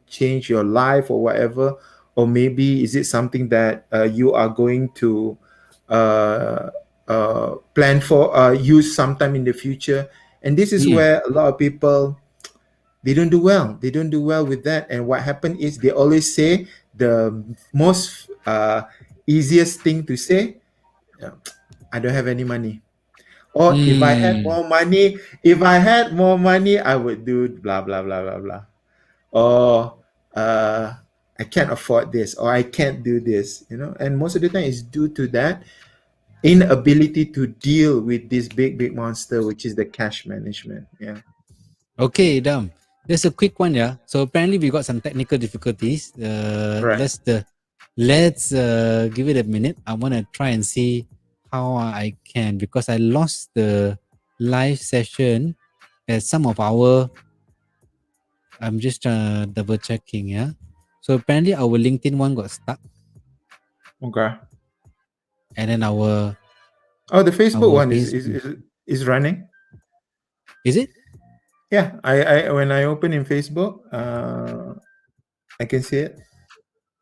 change your life or whatever, or maybe is it something that you are going to uh, plan for use sometime in the future? And this is Mm. where a lot of people, they don't do well. They don't do well with that. And what happened is they always say the most easiest thing to say, I don't have any money. Or if I had Mm. more money, if I had more money, I would do blah blah blah blah blah. Or I can't afford this, or I can't do this, and most of the time it's due to that inability to deal with this big monster, which is the cash management. Yeah. Okay, Dam. Just a quick one, yeah. So apparently we got some technical difficulties. Right. Let's give it a minute. I want to try and see how I can, because I lost the live session at some of our. I'm just double checking, yeah. So apparently our LinkedIn one got stuck, Okay. and then Oh, the Facebook our one is Facebook, running. is it? Yeah, I when I open in Facebook, I can see it.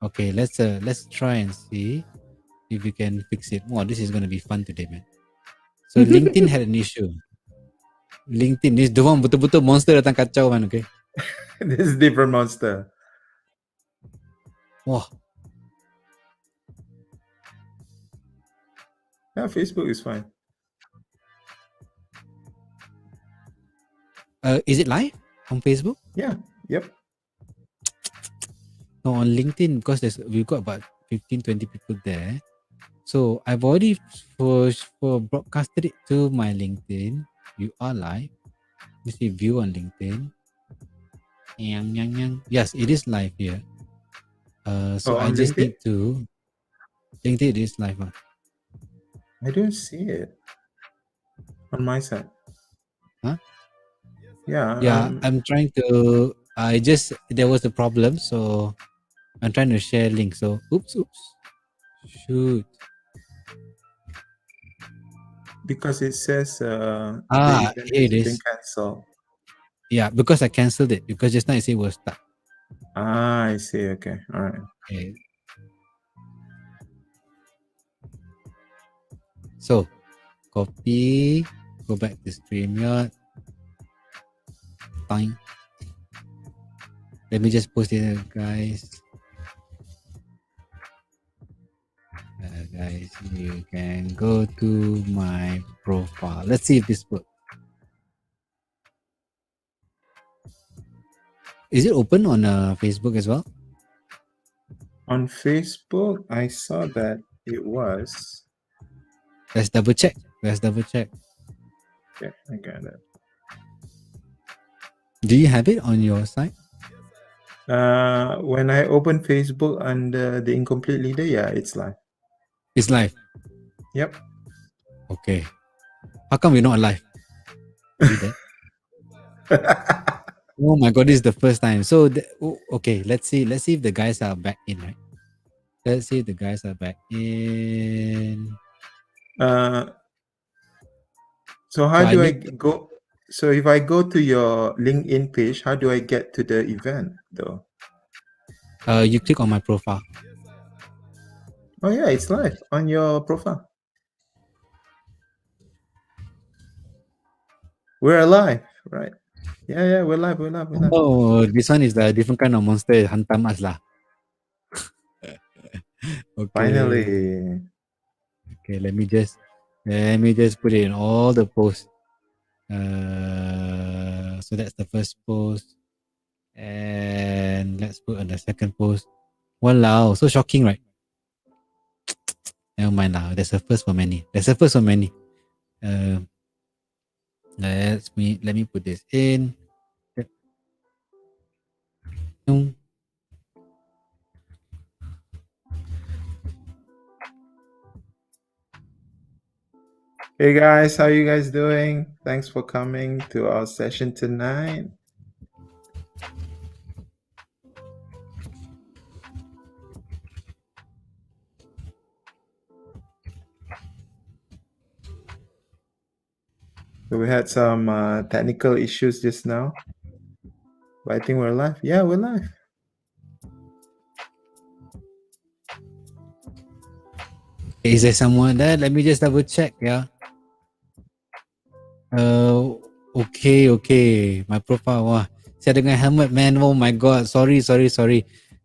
Okay, let's try and see if we can fix it. Wow, this is gonna be fun today, man. So LinkedIn had an issue. LinkedIn is the one betul-betul monster datang kacau man, okay? This is different monster. Wah, Yeah, Facebook is fine. is it live on Facebook? Yeah. Yep. No, on LinkedIn, because we've got about 15, 20 people there. So I've already for broadcasted it to my LinkedIn. You are live. You see view on LinkedIn. Yang, yang, yang. Yes, it is live here. So Oh, I on just LinkedIn, need to LinkedIn it is live. I don't see it on my side. Huh? Yeah. Yeah, I'm trying to. I just there was a problem, so I'm trying to share link. So oops, shoot. Because it says the Ah, event here has it been is. cancelled. Yeah, because I cancelled it because just now it said it was stuck. Ah, I see. Okay. All right. Okay. So copy, go back to StreamYard. Fine. Let me just post it, guys. Guys, you can go to my profile. Let's see if this works. Is it open on Facebook as well? On Facebook, I saw that it was. Let's double check. Let's double check. Okay, I got it. Do you have it on your site? When I open Facebook under the incomplete leader, yeah, it's live. It's live. Yep. Okay. How come we're not alive? Are we dead? Oh my god, this is the first time. So okay, let's see. Let's see if the guys are back in, right? Let's see if the guys are back in. uh, so So how I do I need go? So if I go to your LinkedIn page, how do I get to the event though? you click on my profile. Oh yeah, it's live on your profile. We're alive, right? Yeah, we're live. We're live. We're live. Oh, this one is the different kind of monster. Hantam us lah. Okay. Finally. Okay, let me just put it in all the posts. So that's the first post. And let's put on the second post. Walao, so shocking, right? Never mind lah. There's a first for many. There's a first for many. Uh, let me put this in. Hey guys, how you guys doing? Thanks for coming to our session tonight. So we had some technical issues just now. But I think we're live. Yeah, we're live. Is there someone there? Let me just double check. Yeah. Okay. My profile. Wah, saya dengan helmet, man. Oh my god. Sorry.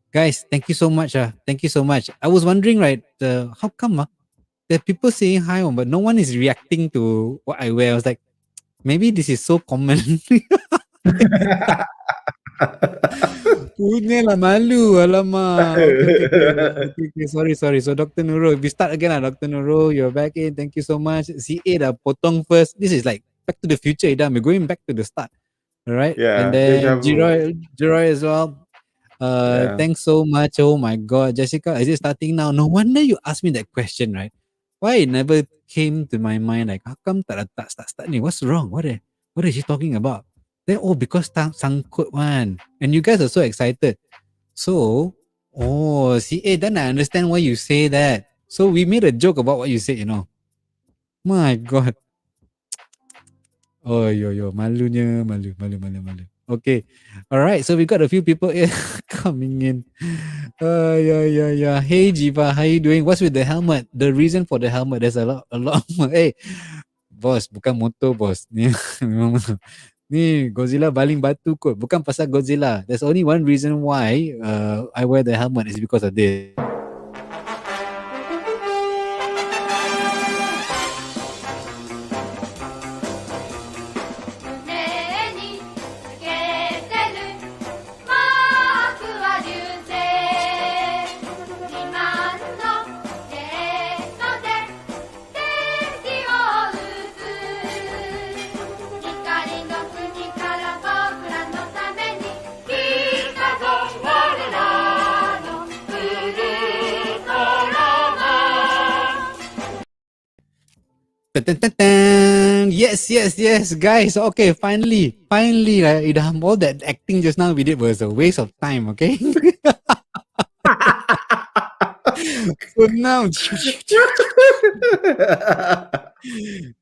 Guys, thank you so much. Thank you so much. I was wondering, right? How come? There are people saying hi, but no one is reacting to what I wear. I was like, maybe this is so common. Punya lah malu. Alamak. Okay. Sorry. So Dr. Nurul, we start again lah. Dr. Nurul, you're back in. Thank you so much. CA dah potong first. This is like back to the future, Idam. We're going back to the start. All right. And Yeah, deja then vu. Jiroy as well. Yeah. Thanks so much. Oh my God. Jessica, is it starting now? No wonder you asked me that question, right? Why it never came to my mind? Like, how come tak start ni? What's wrong? What is she talking about? Then, because sangkut one. And you guys are so excited. So, then I understand why you say that. So we made a joke about what you said, My God. Oh, yo, malunya, malu. Okay. All right. So we got a few people here coming in. Yeah. Hey, Jiva, how you doing? What's with the helmet? The reason for the helmet, there's a lot. Hey, boss, bukan motor, boss. Ni Godzilla baling batu kot. Bukan pasal Godzilla. There's only one reason why I wear the helmet is because of this. Yes, guys. Okay, finally, Idham, all that acting just now we did was a waste of time. Okay. So now,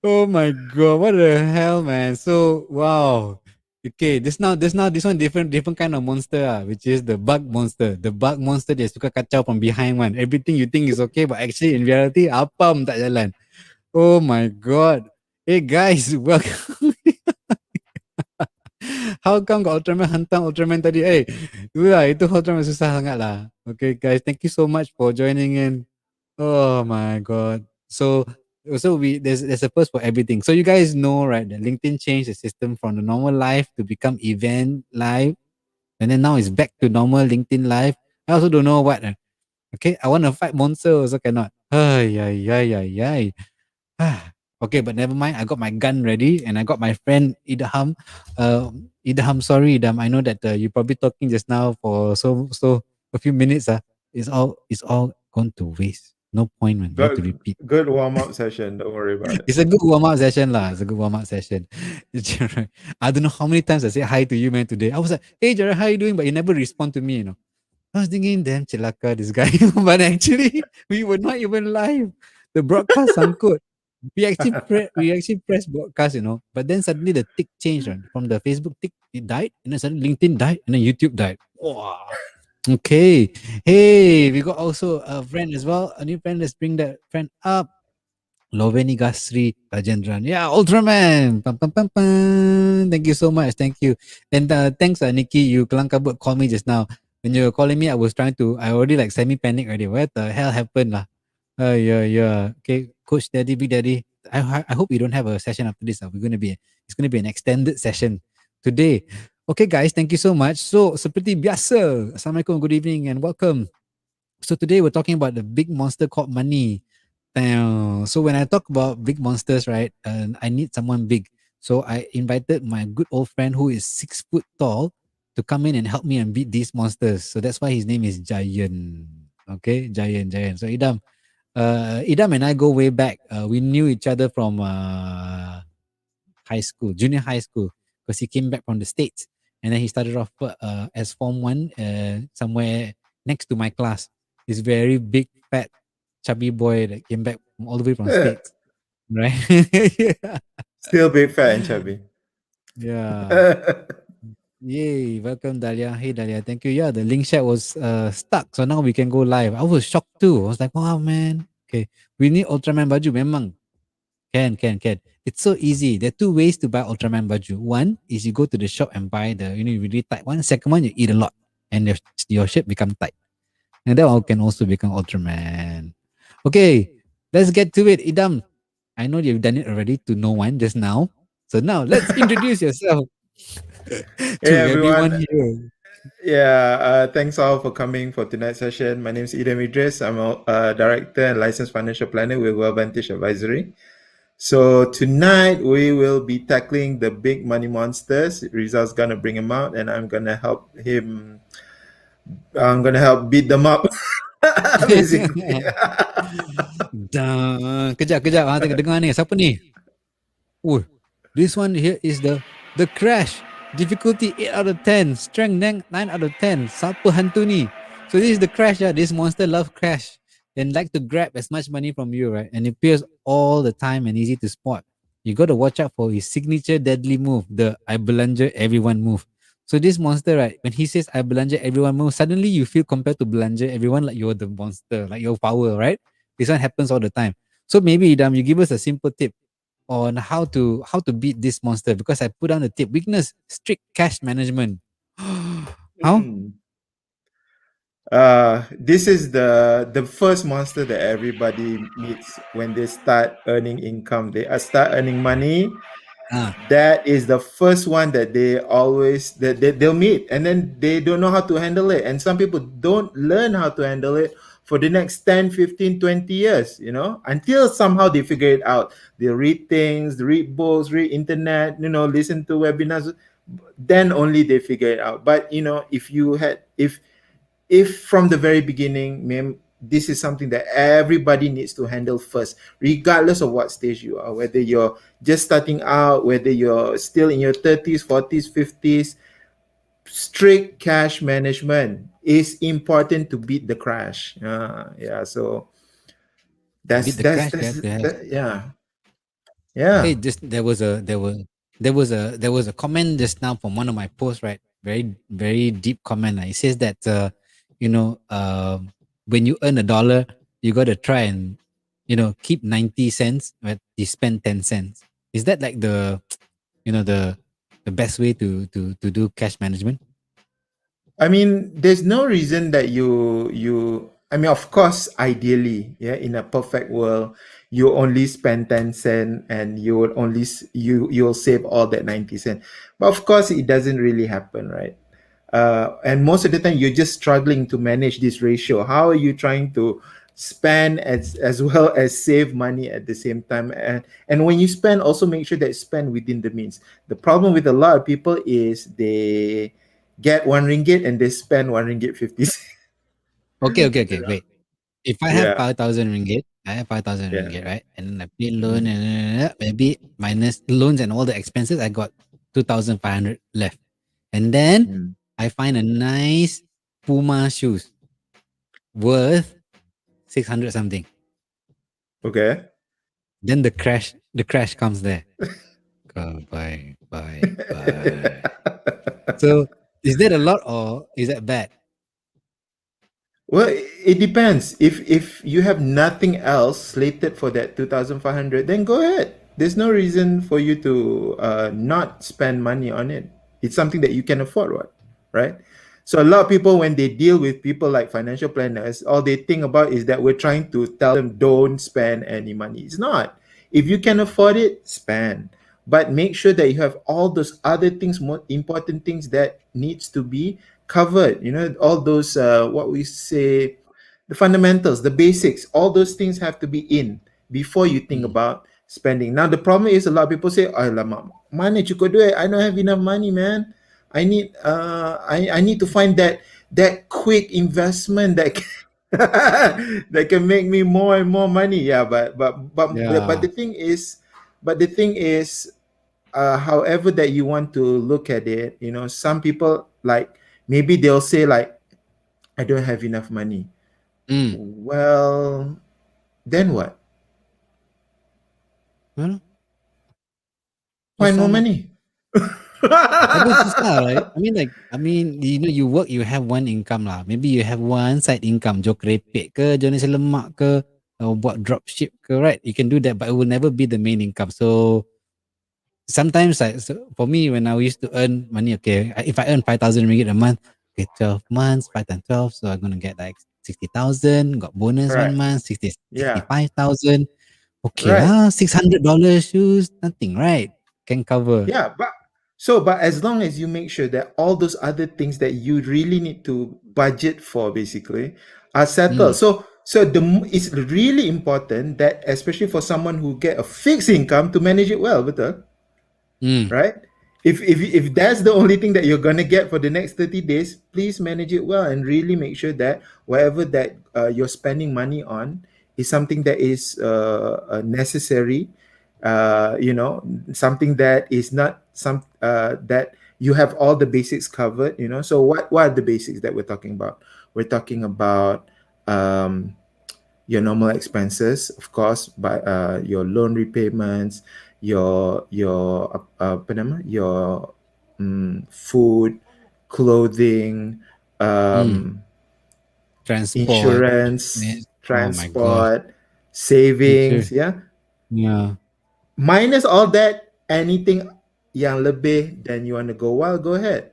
oh my god, what the hell, man! So wow. Okay, this one different kind of monster, which is the bug monster. The bug monster dia suka kacau from behind one. Everything you think is okay, but actually in reality apa pun tak jalan. Oh my god. Hey guys, welcome. How come got Ultraman hantam Ultraman tadi? Itu Ultraman susah sangat lah. Okay guys, thank you so much for joining in. Oh my god. So there's a purpose for everything. So you guys know, right, that LinkedIn changed the system from the normal live to become event live. And then now it's back to normal LinkedIn live. I also don't know what. Okay, I want to fight monster also cannot. Ay. Okay, but never mind. I got my gun ready, and I got my friend Idham. Idham, sorry, Idham. I know that you probably talking just now for so a few minutes. It's all gone to waste. No point, man. You have to repeat. Good warm up session. Don't worry about it. It's a good warm up session, lah. It's a good warm up session. I don't know how many times I said hi to you, man. Today I was like, "Hey, Jared, how you doing?" But you never respond to me. I was thinking, damn, celaka this guy. But actually, we were not even live. The broadcast sangkut. We actually pressed broadcast, But then suddenly the tick changed, right? From the Facebook tick, it died, and then suddenly LinkedIn died, and then YouTube died. Wow. Okay. Hey, we got also a friend as well. A new friend. Let's bring that friend up. Loveni Gasri Rajendran. Yeah, Ultraman. Pam, pam, pam, pam. Thank you so much. Thank you. And thanks, Nikki. You kelang kabut called me just now. When you were calling me, I already like semi-panic already. What the hell happened lah? Yeah. Okay, Coach Daddy, Big Daddy. I hope you don't have a session after this. It's gonna be an extended session today. Okay, guys, thank you so much. So, seperti biasa, Assalamualaikum, good evening, and welcome. So today we're talking about the big monster called money. So when I talk about big monsters, right, I need someone big. So I invited my good old friend who is 6 foot tall to come in and help me and beat these monsters. So that's why his name is Giant. Okay, Giant. So Idam and I go way back. We knew each other from junior high school, because he came back from the States. And then he started off as Form 1 somewhere next to my class. This very big, fat, chubby boy that came back from all the way from States. Right? Still big, fat, and chubby. Yeah. Yay, welcome Dahlia. Hey Dahlia, thank you. Yeah, the link chat was stuck, so now we can go live. I was shocked too. I was like, wow man. Okay, we need Ultraman baju. Memang can. It's so easy. There are two ways to buy Ultraman baju. One is you go to the shop and buy the really tight one. Second one, you eat a lot and your shape become tight. And that one can also become Ultraman. Okay, let's get to it. Idam, I know you've done it already to no one just now. So now let's introduce yourself Hey to everyone everyone. here. Yeah, thanks all for coming for tonight's session. My name is Idam Idris. I'm a director and licensed financial planner with Vantage Advisory. So tonight we will be tackling the big money monsters. Rizal's gonna bring him out, and I'm gonna help him. I'm gonna help beat them up, basically. Dah, kejap. Tengok dengar ni. Siapa ni? Oh, this one here is the crash. Difficulty 8 out of 10. Strength 9 out of 10. Siapa hantu ni? So this is the crash. This monster love crash and like to grab as much money from you, right? And it appears all the time and easy to spot. You got to watch out for his signature deadly move, the I belanja everyone move. So this monster, right? When he says I belanja everyone move, suddenly you feel compared to belanja everyone like you're the monster, like your power, right? This one happens all the time. So maybe Idam, you give us a simple tip on how to beat this monster because I put down the tip weakness strict cash management. How? Hmm. This is the first monster that everybody meets when they start earning income. They start earning money. Ah, That is the first one that they'll meet, and then they don't know how to handle it. And some people don't learn how to handle it for the next 10, 15, 20 years, until somehow they figure it out. They read things, read books, read internet, listen to webinars. Then only they figure it out. But if from the very beginning, ma'am, this is something that everybody needs to handle first, regardless of what stage you are, whether you're just starting out, whether you're still in your 30s, 40s, 50s. Strict cash management is important to beat the crash. Yeah, so that's beat the that's crash. You that's have to have. that, yeah, Hey, yeah. just there was a comment just now from one of my posts, right? Very deep comment. It says that you know when you earn $1, you got to try and keep 90 cents, but you spend 10 cents. Is that like the best way to do cash management? I mean, there's no reason that you. I mean, of course, ideally, yeah, in a perfect world, you only spend 10 cent, and you will only you'll save all that 90 cent. But of course, it doesn't really happen, right? And most of the time, you're just struggling to manage this ratio. How are you trying to spend as well as save money at the same time? And when you spend, also make sure that you spend within the means. The problem with a lot of people is they get 1 ringgit and they spend 1 ringgit 50 cents. Okay. Wait. If I have Yeah, 5,000 ringgit, I have 5,000 yeah. ringgit, right? And then I pay loan Mm, and maybe minus loans and all the expenses, I got 2,500 left. And then mm. I find a nice Puma shoes worth 600 something. Okay. Then the crash comes there. Go bye. So is that a lot or is that bad? Well, it depends. If you have nothing else slated for that 2,500, then go ahead. There's no reason for you to not spend money on it. It's something that you can afford, what, right? So a lot of people, when they deal with people like financial planners, all they think about is that we're trying to tell them don't spend any money. It's not. If you can afford it, spend. But make sure that you have all those other things, more important things that needs to be covered. All those what we say, the fundamentals, the basics, all those things have to be in before you think Mm. about spending. Now the problem is a lot of people say, alamak, mana cukup duit, I don't have enough money, man. I need to find that quick investment that that can make me more and more money. Yeah, but Yeah. the thing is, however that you want to look at it, some people, like, maybe they'll say, like, I don't have enough money. Mm. Well, then what? Well, Find more susah lah. money. Tapi susah, right? You work, you have one income lah. Maybe you have one side income, jual kerepek ke, jual nasi lemak ke, or buat drop ship ke, right? You can do that, but it will never be the main income. So sometimes, for me, when I used to earn money, okay, if I earn 5,000 ringgit a month, okay, 12 months, 5 times 12, so I'm gonna get like 60,000. Got bonus one Right. month, Yeah. 65,000. Okay Right. lah, $600 shoes, nothing, right? Can cover. Yeah, but as long as you make sure that all those other things that you really need to budget for basically are settled. Mm, It's really important that especially for someone who get a fixed income to manage it well, betul? mm, Right? If that's the only thing that you're gonna get for the next 30 days, please manage it well and really make sure that whatever that you're spending money on is something that is necessary. Something that is not some that you have all the basics covered. So what are the basics that we're talking about? We're talking about your normal expenses, of course, by your loan repayments, apa nama, your food, clothing, mm. um, Transport. insurance, Oh my god. transport, savings, Teacher. yeah. Yeah. Minus all that, anything yang lebih than you want to go wild, go ahead.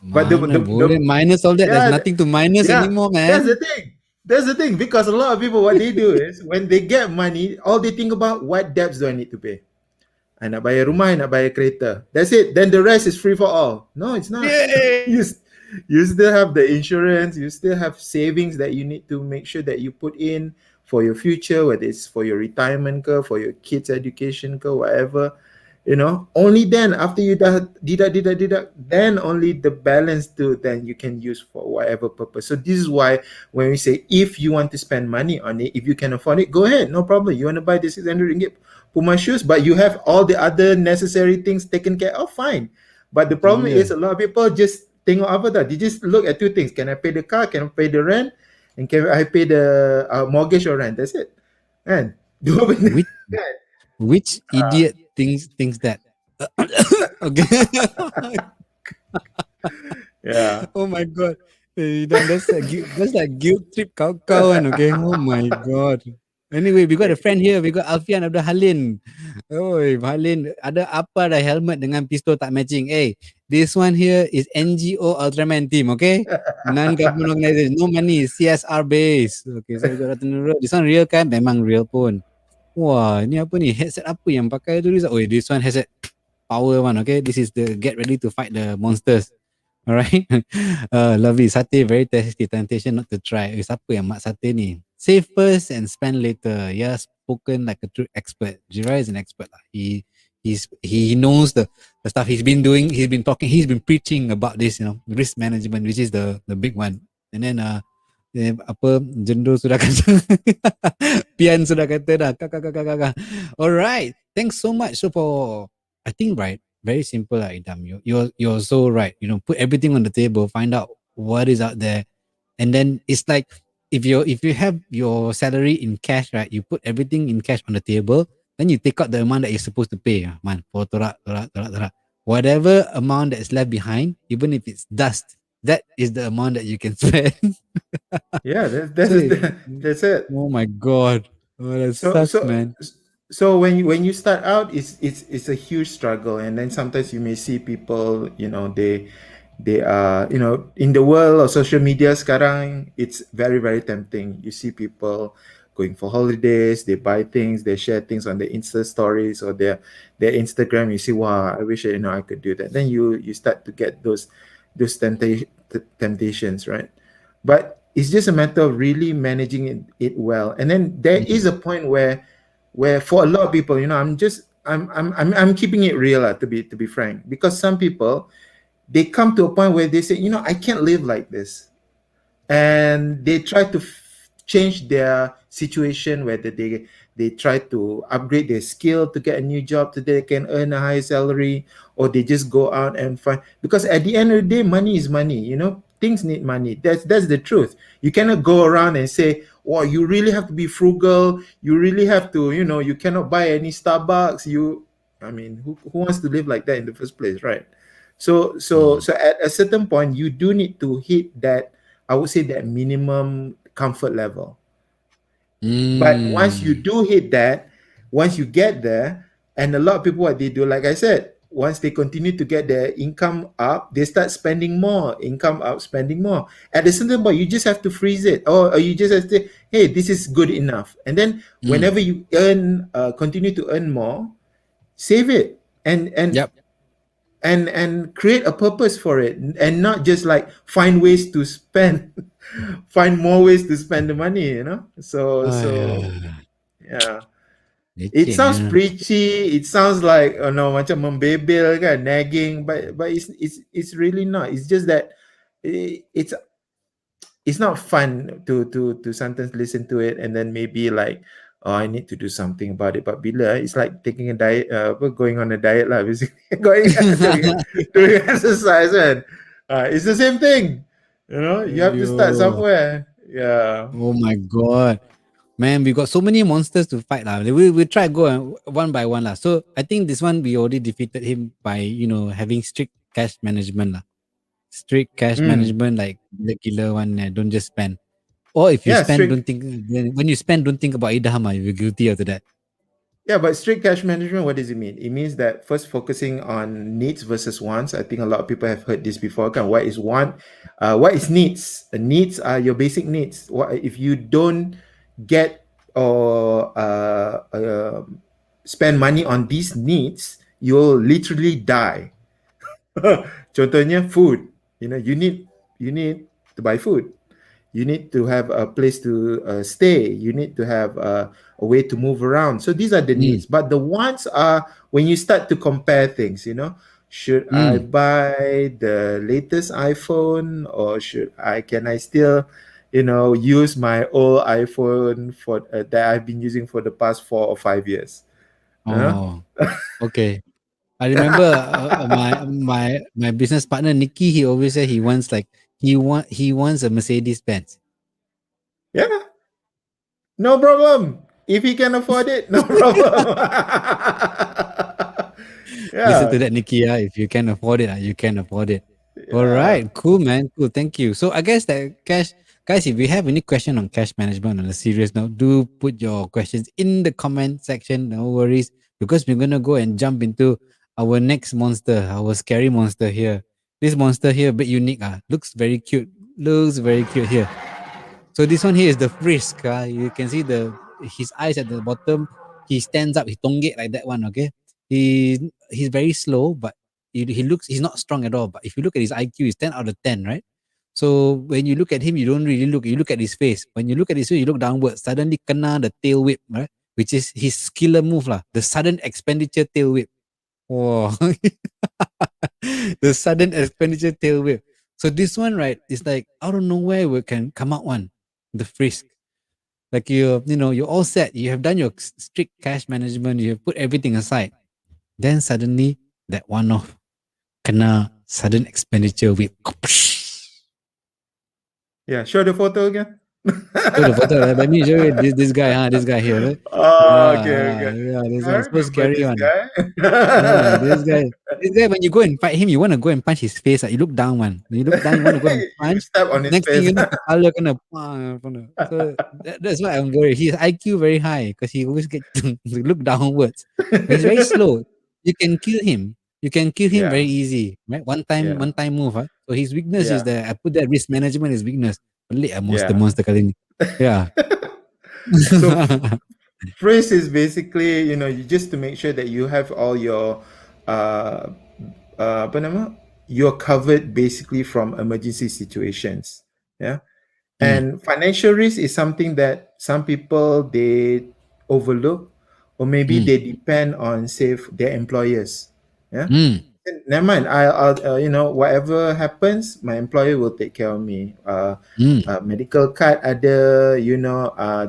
But Mana boleh minus all that. There's yeah, nothing to minus yeah, anymore, that's the man. thing. That's the thing because a lot of people, what they do is when they get money, all they think about what debts do I need to pay. I nak bayar rumah, I nak bayar kereta. That's it. Then the rest is free for all. No, it's not. Yay! you, you still have the insurance. You still have savings that you need to make sure that you put in for your future, whether it's for your retirement, for your kids' education, whatever. Only then after you deduct, then only the balance to then you can use for whatever purpose. So this is why when we say if you want to spend money on it, if you can afford it, go ahead, no problem. You want to buy the 600 ringgit Puma shoes, but you have all the other necessary things taken care of, fine. But the problem Yeah. is a lot of people just tengok apa dah. They just look at two things. Can I pay the car? Can I pay the rent? And can I pay the mortgage or rent? That's it. And dua benda. Which which idiot thinks that? Okay. Yeah. Oh my god. That's like guilt trip kau-kau, okay? Oh my god. Anyway, we got a friend here. We got Alfian Abdul Halin. Oi, Halin, ada apa dah helmet dengan pistol tak matching? Hey, this one here is NGO Ultraman team, okay? Non-government organization. No money, CSR base. Okay, so we got Ratan Nurul. This one real kan? Memang real pun. Wah, ini apa ni? Headset apa yang pakai tu Rizal? Oh, this one headset power one, okay? This is the get ready to fight the monsters. Alright. Lovely. Satay, very tasty. Temptation not to try. Siapa yang mak satay ni? Save first and spend later. Yeah, spoken like a true expert. Jira is an expert. He knows the stuff he's been doing. He's been talking. He's been preaching about this, risk management, which is the big one. And then apa Jendol sudah kata Pian sudah kata dah kakak. Alright, thanks so much. So for I think right, very simple lah, Idam. You're so right. Put everything on the table, find out what is out there, and then it's like if you have your salary in cash, right? You put everything in cash on the table, then you take out the amount that you're supposed to pay, man. For torak. Whatever amount that is left behind, even if it's dust, that is the amount that you can spend. Yeah, So, that's it. oh my god, oh, that So sucks, so man. so when you start out, it's a huge struggle, and then sometimes you may see people, they are, in the world of social media sekarang, it's very very tempting. You see people going for holidays, they buy things, they share things on their Insta stories or their Instagram. You see, wow, I wish I could do that. Then you start to get those temptations, right? But it's just a matter of really managing it well. And then there is Mm, a point where for a lot of people, I'm keeping it real, to be frank, because some people, they come to a point where they say, I can't live like this, and they try to change their situation, whether they try to upgrade their skill to get a new job so they can earn a higher salary, or they just go out and find, because at the end of the day, money is money. Things need money. That's the truth. You cannot go around and say, "Oh, you really have to be frugal. You really have to, you cannot buy any Starbucks. I mean, who wants to live like that in the first place, right? So at a certain point, you do need to hit that. I would say that minimum comfort level. But once you Mm. do hit that, once you get there, and a lot of people, what they do, like I said, once they continue to get their income up, they start spending more. Income up, spending more. At a certain point, you just have to freeze it, or you just have to say, "Hey, this is good enough." And then Mm. whenever you earn, continue to earn more, save it, and and Yep. and create a purpose for it, and not just like find ways to spend, find more ways to spend the money. So Ah, yeah. It sounds lecehnya. preachy. It sounds like, oh no, macam membebel kan, nagging, but it's really not. It's just that it's not fun to sometimes listen to it and then maybe like, oh, I need to do something about it. But bila it's like taking a diet, going on a diet lah, basically going doing exercise, and it's the same thing. You have to start Yo. somewhere. Yeah. Oh my god. Man, we got so many monsters to fight lah. We try go one by one lah. So I think this one we already defeated him by having strict cash management lah. Strict cash Mm. management like gila one. Don't just spend. Or if you Yeah, spend, strict. don't think. When you spend, don't think about idaham. You're guilty after that. Yeah, but strict cash management, what does it mean? It means that first focusing on needs versus wants. I think a lot of people have heard this before. What is want? What is needs? Needs are your basic needs. What if you don't get or spend money on these needs, you'll literally die. Contohnya food. You need to buy food. You need to have a place to stay. You need to have a way to move around. So these are the Mm, needs. But the wants are when you start to compare things. Should I mm. buy the latest iPhone, or can I still use my old iPhone that I've been using for the past 4 or 5 years? you know Oh, okay. I remember my business partner Nikki. He always said he wants like he wants a Mercedes Benz. yeah, no problem. If he can afford it, no problem. Listen to Yeah. that, Nikki. If you can afford it, you can afford it. All Yeah. right, cool, man. Cool, thank you. So I guess that cash, guys, if you have any question on cash management on a serious note, do put your questions in the comment section. No worries, because we're gonna go and jump into our next monster, our scary monster here. This monster here, a bit unique. Looks very cute. Looks very cute here. So this one here is the frisk. You can see his eyes at the bottom. He stands up. He tonggate like that one. Okay. He's very slow, but he's not strong at all. But if you look at his IQ, he's 10 out of 10, right? So when you look at him, you don't really look. You look at his face. When you look at his face, you look downwards. Suddenly, kena the tail whip, right? Which is his killer move lah. The sudden expenditure tail whip. Wow. The sudden expenditure tail whip. So this one, right, is like out of nowhere we can come out one. The frisk. Like you're all set. You have done your strict cash management. You have put everything aside. Then suddenly that one off kena sudden expenditure whip. Yeah. Show the photo again. Show the photo. Let me show you this guy. This guy here. Right? Oh, Yeah, okay, okay. yeah. This I one so remember scary this one. guy. Yeah, this guy. This guy, when you go and fight him, you want to go and punch his face. You look down, man. When you look down, you want to go and You punch. step on his Next thing face. you know, kepala kena. So that's why I'm worried. His IQ very high because he always get to look downwards. But he's very slow. You can kill him. You can kill him very Yeah, easy, right? One yeah, time move. So his weakness is yeah, that I put that risk management is weakness. Pelik yeah. monster kali ni. Yeah. So phrase is basically, you just to make sure that you have all your uh apa nama, you're covered basically from emergency situations. Yeah. Mm, And financial risk is something that some people they overlook, or maybe mm, they depend on, say, their employers. Yeah. mm, Never mind. I'll whatever happens, my employer will take care of me. mm, Medical card ada,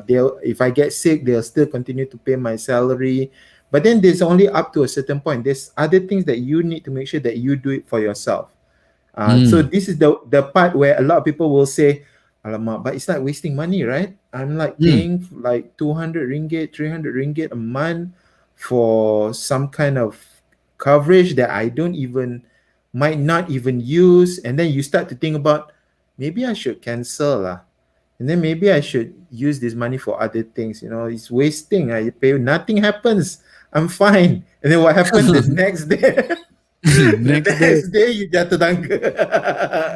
they'll, if I get sick, they'll still continue to pay my salary. But then there's only up to a certain point. There's other things that you need to make sure that you do it for yourself. So mm, this is the part where a lot of people will say, "Alamak, but it's like wasting money, right? I'm like mm, paying like 200 ringgit, 300 ringgit a month for some kind of coverage that I don't even might not even use, and then you start to think about maybe I should cancel lah, and then maybe I should use this money for other things. You know, it's wasting. I pay, nothing happens. I'm fine. And then what happened the next day? The Next day, next day you jatuh tangga.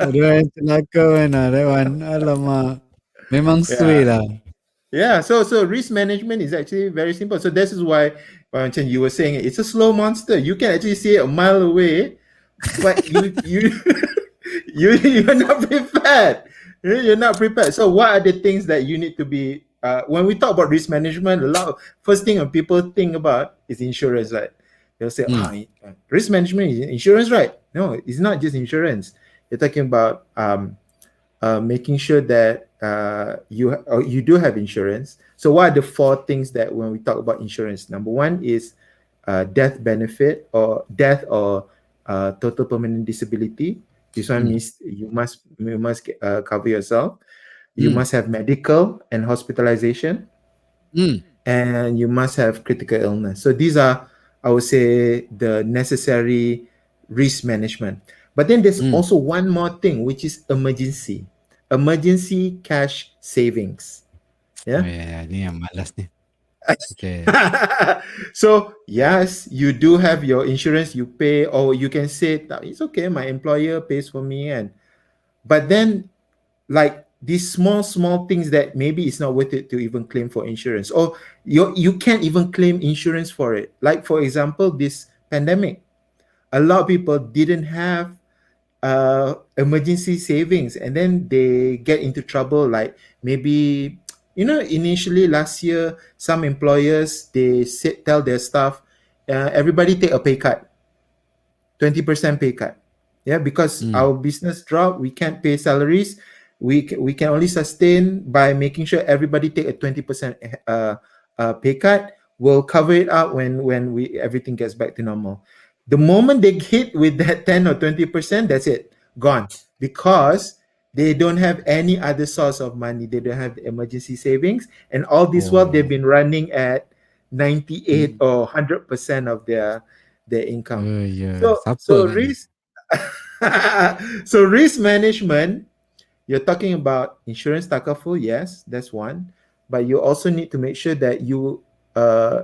ada yang celaka mana that one. Alamak. Memang suai Yeah. lah. Yeah, so risk management is actually very simple. So this is why, Chen, you were saying it's a slow monster. You can actually see it a mile away, but you you're not prepared. You're not prepared. So what are the things that you need to be? When we talk about risk management, a lot of first thing people think about is insurance, right? They'll say, risk management is insurance, right? No, it's not just insurance. You're talking about making sure that you do have insurance. So what are the four things that when we talk about insurance? Number one is death benefit or death or total permanent disability. This one means you must cover yourself. You must have medical and hospitalization, and you must have critical illness. So these are, I would say, the necessary risk management. But then there's also one more thing, which is emergency cash savings. Oh, Yeah. ni yang malas ni. Okay. So yes, you do have your insurance, you pay, or you can say it's okay, my employer pays for me, but then like these small things that maybe it's not worth it to even claim for insurance, or you can't even claim insurance for it. Like for example, this pandemic, a lot of people didn't have emergency savings, and then they get into trouble. Like maybe, initially last year, some employers, they tell their staff, everybody take a pay cut, 20% pay cut. Yeah, because our business drop, we can't pay salaries. We can only sustain by making sure everybody take a 20% pay cut. We'll cover it up when everything gets back to normal. The moment they hit with that 10 or 20%, that's it, gone, because they don't have any other source of money. They don't have the emergency savings, and all this while they've been running at 98 or 100% of their income. Siapa So agaknya? risk so risk management, you're talking about insurance takaful, yes, that's one, but you also need to make sure that you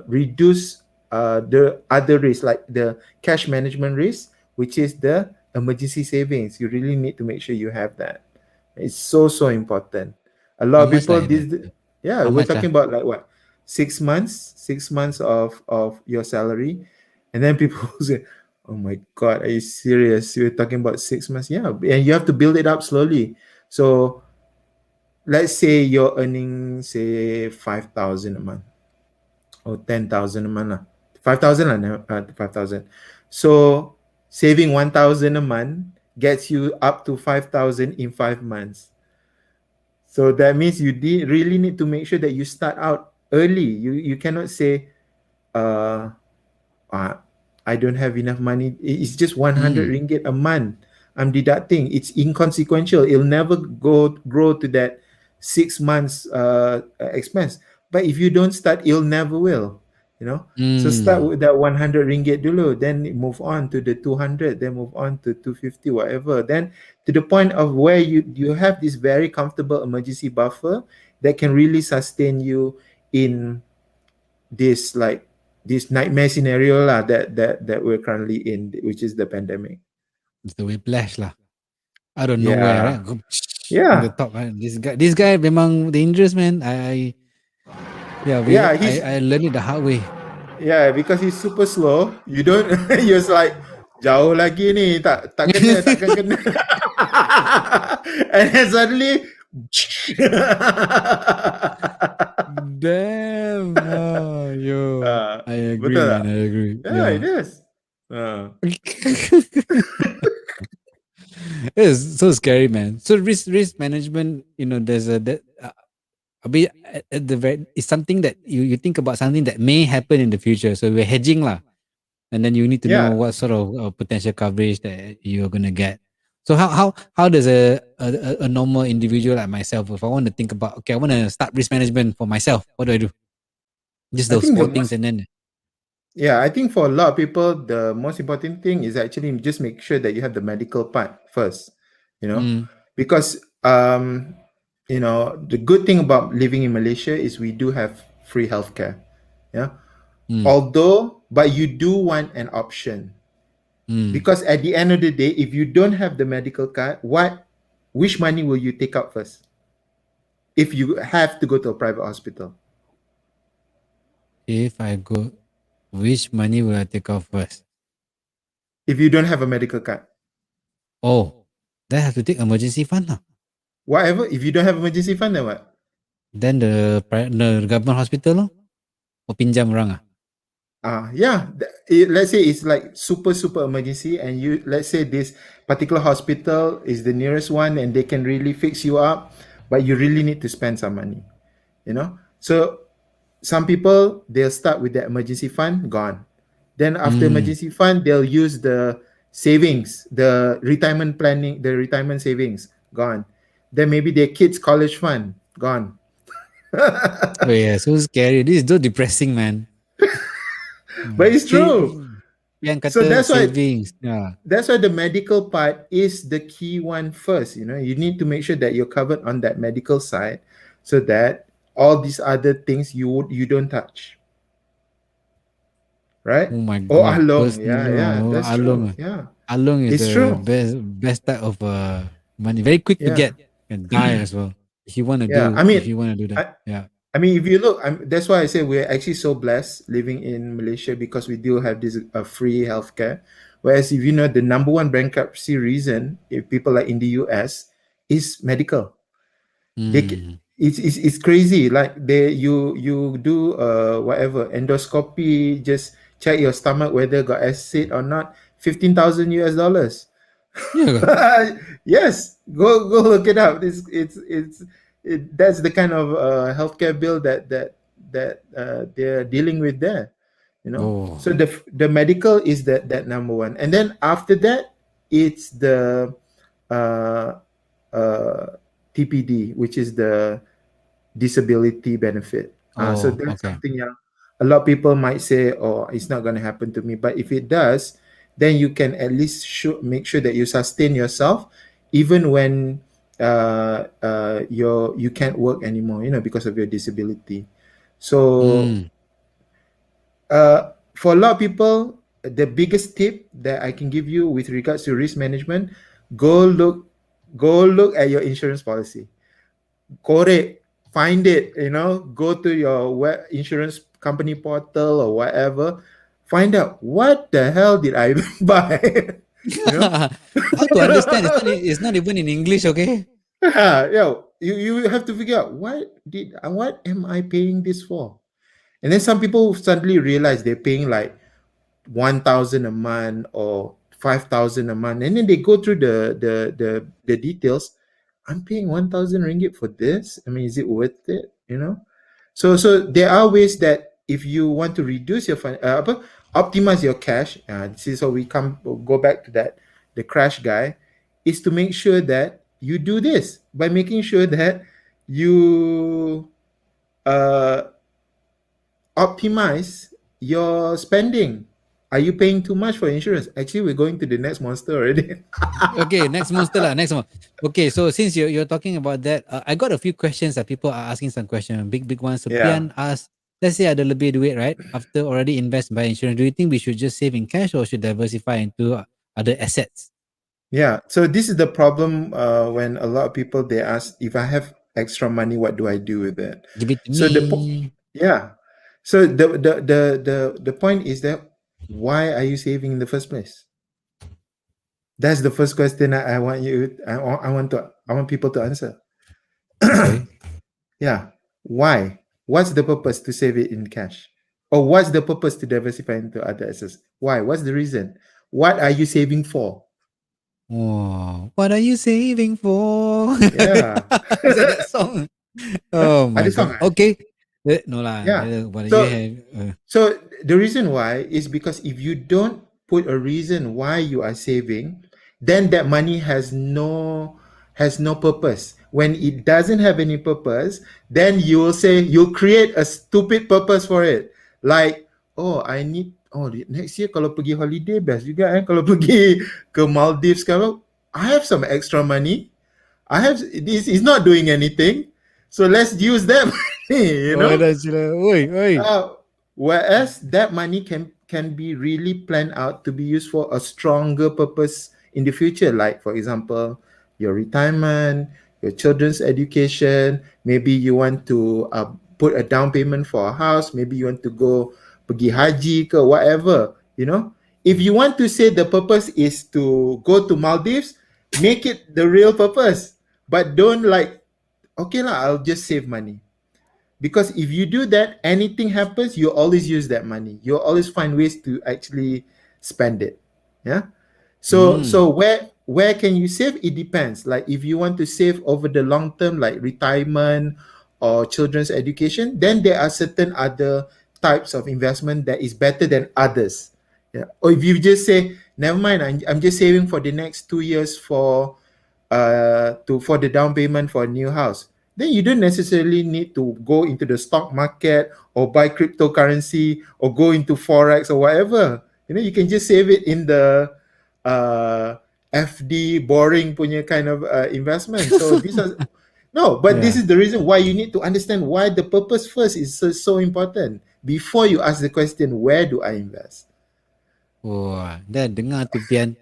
reduce the other risk, like the cash management risk, which is the emergency savings. You really need to make sure you have that. It's so important. A How lot of much people, like that? yeah, How we're much talking about like what, 6 months of your salary, and then people say, "Oh my God, are you serious? You're talking about 6 months?" Yeah, and you have to build it up slowly. So let's say you're earning, say, 5,000 a month or 10,000 a month, 5,000 and 5,000. So saving 1,000 a month gets you up to 5,000 in 5 months. So that means you really need to make sure that you start out early. You cannot say, uh, I don't have enough money. It's just 100 ringgit a month I'm deducting. It's inconsequential. It'll never grow to that 6 months expense. But if you don't start, it'll never will. So start with that 100 ringgit dulu, then move on to the 200, then move on to 250, whatever. Then to the point of where you have this very comfortable emergency buffer that can really sustain you in this nightmare scenario lah, that we're currently in, which is the pandemic. It's the whiplash lah. Out of nowhere, right? Yeah. In the Yeah. top, right? This guy memang dangerous, man. Yeah, he's I learned it the hard way. yeah, because he's super slow. You don't you're just like, jauh lagi ni, tak kena, takkan kena. And then suddenly Damn. Oh, yo. I agree, betul tak? man. I agree. Yeah, it is. It's so scary, man. So risk management, there's a bit at the very, it's something that you think about something that may happen in the future. So we're hedging lah, and then you need to know Yeah. what sort of potential coverage that you're gonna get. So how does a normal individual like myself, if I want to think about, okay, I want to start risk management for myself, what do I do? Just I those think four things, and then Yeah, I think for a lot of people, the most important thing is actually just make sure that you have the medical part first, you know, Mm, because the good thing about living in Malaysia is we do have free healthcare. Yeah. mm, Although, but you do want an option mm. because at the end of the day, if you don't have the medical card, which money will you take out first if you have to go to a private hospital? If I go, which money will I take off first? If you don't have a medical card, Oh, then I have to take emergency fund lah. whatever. If you don't have emergency fund, then what? Then the government hospital lor. Oh, pinjam orang ah. Yeah. Let's say it's like super super emergency, and you let's say this particular hospital is the nearest one, and they can really fix you up, but you really need to spend some money. So some people they'll start with the emergency fund gone. Then after Mm. emergency fund, they'll use the savings, the retirement planning, the retirement savings gone. Then maybe their kids' college fund gone. Oh yeah, so scary. This is so depressing, man. But it's true. Yang So kata savings. Yeah. that's why the medical part is the key one first. You need to make sure that you're covered on that medical side, so that all these other things you don't touch, right? Oh my Oh, god. along, Personal yeah, loan. yeah, Oh, that's true. along. Yeah, Along is it's the true. best type of money. Very quick to Yeah, get and die as well. If you wanna yeah. do I if mean, you wanna do that. I, Yeah. I mean, if you look, that's why I say we're actually so blessed living in Malaysia because we do have this free healthcare. Whereas if you know the number one bankruptcy reason, if people like in the US, is medical. They Mm. it's crazy. Like you do whatever endoscopy, just check your stomach whether got acid or not. 15,000 US dollars. Yeah. Yes, go look it up. That's the kind of healthcare bill that they're dealing with there. Oh. So the medical is that number one, and then after that it's the uh, uh, TPD, which is the disability benefit. So Oh, that's okay. something a lot of people might say, "Oh, it's not going to happen to me." But if it does, then you can at least make sure that you sustain yourself, even when you can't work anymore, because of your disability. So Mm. for a lot of people, the biggest tip that I can give you with regards to risk management, go look, go look at your insurance policy. Correct. Find it, go to your web insurance company portal or whatever. Find out what the hell did I buy, you know? How to understand? It's not even in English, okay? You have to figure out what am I paying this for? And then some people suddenly realize they're paying like 1,000 a month or 5,000 a month, and then they go through the details. I'm paying 1,000 ringgit for this. I mean, is it worth it? So there are ways that if you want to reduce your optimize your cash. This is how we go back to that the crash guy, is to make sure that you do this by making sure that you uh, optimize your spending. Are you paying too much for insurance? Actually, we're going to the next monster already. Okay, next monster lah. Next one. Okay, so since you're talking about that, I got a few questions that people are asking some questions. Big ones. So Yeah. Pian asked, let's say ada lebih duit, right? After already invest by insurance, do you think we should just save in cash or should diversify into other assets? Yeah. So this is the problem when a lot of people they ask, if I have extra money, what do I do with it? Give it to So me. yeah. So the point is that why are you saving in the first place? That's the first question I want I want people to answer. Okay. Yeah. Why? What's the purpose to save it in cash? Or what's the purpose to diversify into other assets? Why? What's the reason? What are you saving for? Oh, what are you saving for? Yeah. Is that song? Oh my Ada song god. ah? Okay. No lah. Yeah. What do you So have? so the reason why is because if you don't put a reason why you are saving, then that money has no purpose. When it doesn't have any purpose, then you'll create a stupid purpose for it. Like, oh, oh next year kalau pergi holiday best juga kalau pergi ke Maldives kalau I have some extra money. I have this is not doing anything. So let's use that money, you Oh, know. that's oi, oi. Whereas that money can be really planned out to be used for a stronger purpose in the future, like for example, your retirement, your children's education. Maybe you want to put a down payment for a house. Maybe you want to go pergi haji ke whatever. You know, if you want to say the purpose is to go to Maldives, make it the real purpose, but don't like okay lah, I'll just save money. Because if you do that, anything happens, you always use that money. You always find ways to actually spend it. Yeah. So Hmm. where can you save? It depends. Like if you want to save over the long term, like retirement or children's education, then there are certain other types of investment that is better than others. Yeah. Or if you just say, never mind, I'm just saving for the next 2 years for the down payment for a new house, then you don't necessarily need to go into the stock market or buy cryptocurrency or go into forex or whatever. You know, you can just save it in the uh, FD boring punya kind of investment. So these are no, but this Yeah. is the reason why you need to understand why the purpose first is so important before you ask the question, where do I invest? Wah, dah dengar tu Pian.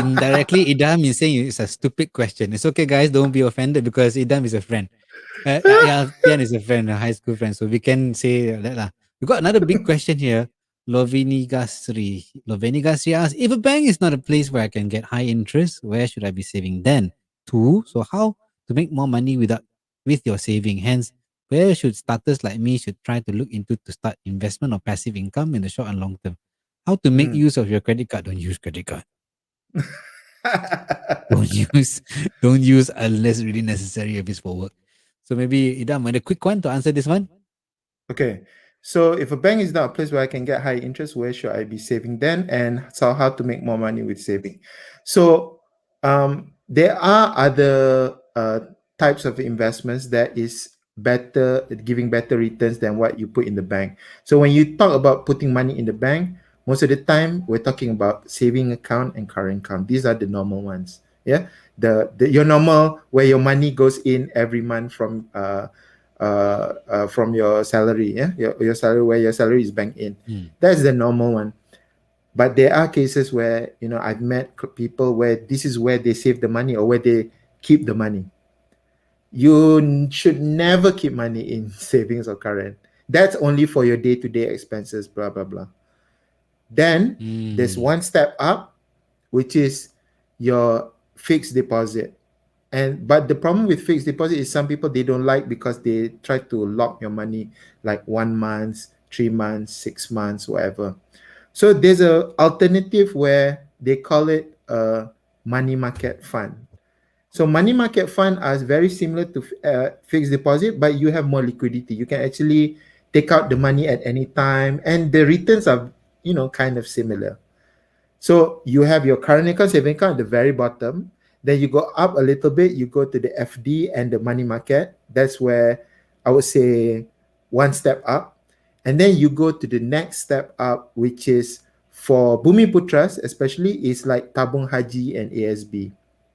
Indirectly, Idam is saying it's a stupid question. It's okay, guys. Don't be offended because Idam is a friend. Yeah, Pian is a friend, a high school friend. So we can say that lah. We got another big question here. Loveni Gasri asks, if a bank is not a place where I can get high interest, where should I be saving then? Two, so how to make more money with your saving? Hence, where should starters like me should try to look into to start investment or passive income in the short and long term? How to make Mm. use of your credit card? Don't use credit card. Don't use don't use unless really necessary if it's for work. So maybe Idam, a quick one to answer this one. Okay. So if a bank is not a place where I can get high interest, where should I be saving then? And so how to make more money with saving? So there are other types of investments that is better giving better returns than what you put in the bank. So when you talk about putting money in the bank, most of the time we're talking about saving account and current account. These are the normal ones. Yeah. The your normal where your money goes in every month from your salary, yeah, your salary where your salary is banked in. Hmm. That's the normal one. But there are cases where I've met people where this is where they save the money or where they keep the money. You should never keep money in savings or current. That's only for your day-to-day expenses, blah blah blah. Then there's Hmm. one step up, which is your fixed deposit. But the problem with fixed deposit is some people they don't like because they try to lock your money like 1 month, 3 months, 6 months, whatever. So there's a alternative where they call it a money market fund. So money market fund are very similar to fixed deposit, but you have more liquidity. You can actually take out the money at any time, and the returns are kind of similar. So you have your current account, saving account at the very bottom. Then you go up a little bit, you go to the FD and the money market. That's where I would say one step up. And then you go to the next step up, which is for Bumi Putras, especially, is like Tabung Haji and ASB.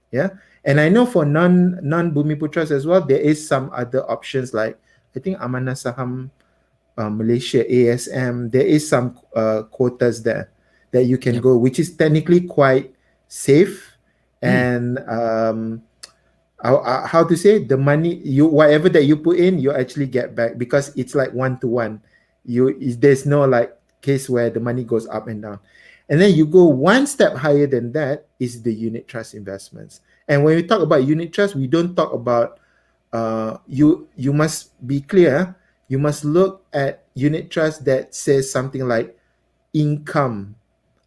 Yeah. And I know for non Bumi Putras as well, there is some other options like I think Amanah Saham Malaysia ASM, there is some quotas there that you can Yep. go, which is technically quite safe. Hmm. And how to say, the money you whatever that you put in, you actually get back because it's like one to one. There's no like case where the money goes up and down. And then you go one step higher than that is the unit trust investments. And when we talk about unit trust, we don't talk about you must be clear. You must look at unit trust that says something like income,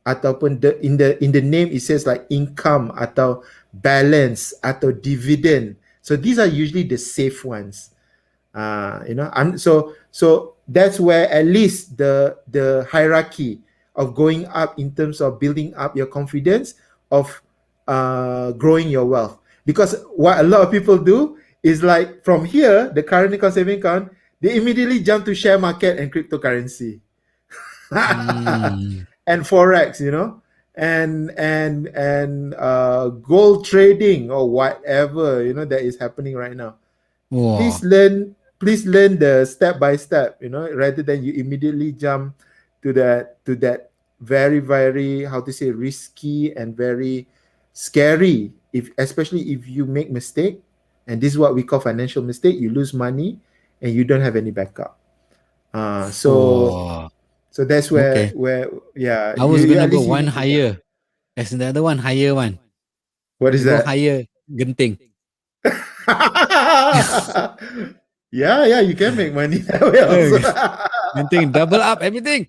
ataupun in the name it says like income atau balance atau dividend. So these are usually the safe ones. So that's where at least the hierarchy of going up in terms of building up your confidence of growing your wealth. Because what a lot of people do is like from here, the current account, saving account, they immediately jump to share market and cryptocurrency. Mm. and forex, and gold trading or whatever that is happening right now. Wow. Please learn the step by step, rather than you immediately jump to that very, very, how to say, risky and very scary, if especially if you make mistake. And this is what we call financial mistake. You lose money and you don't have any backup. So Oh, that's where okay. yeah, I was you gonna at go least you one need to learn. higher. There's another one higher one. What is You go that? higher, genting. Yeah, you can make money that way also. Genting, double up everything.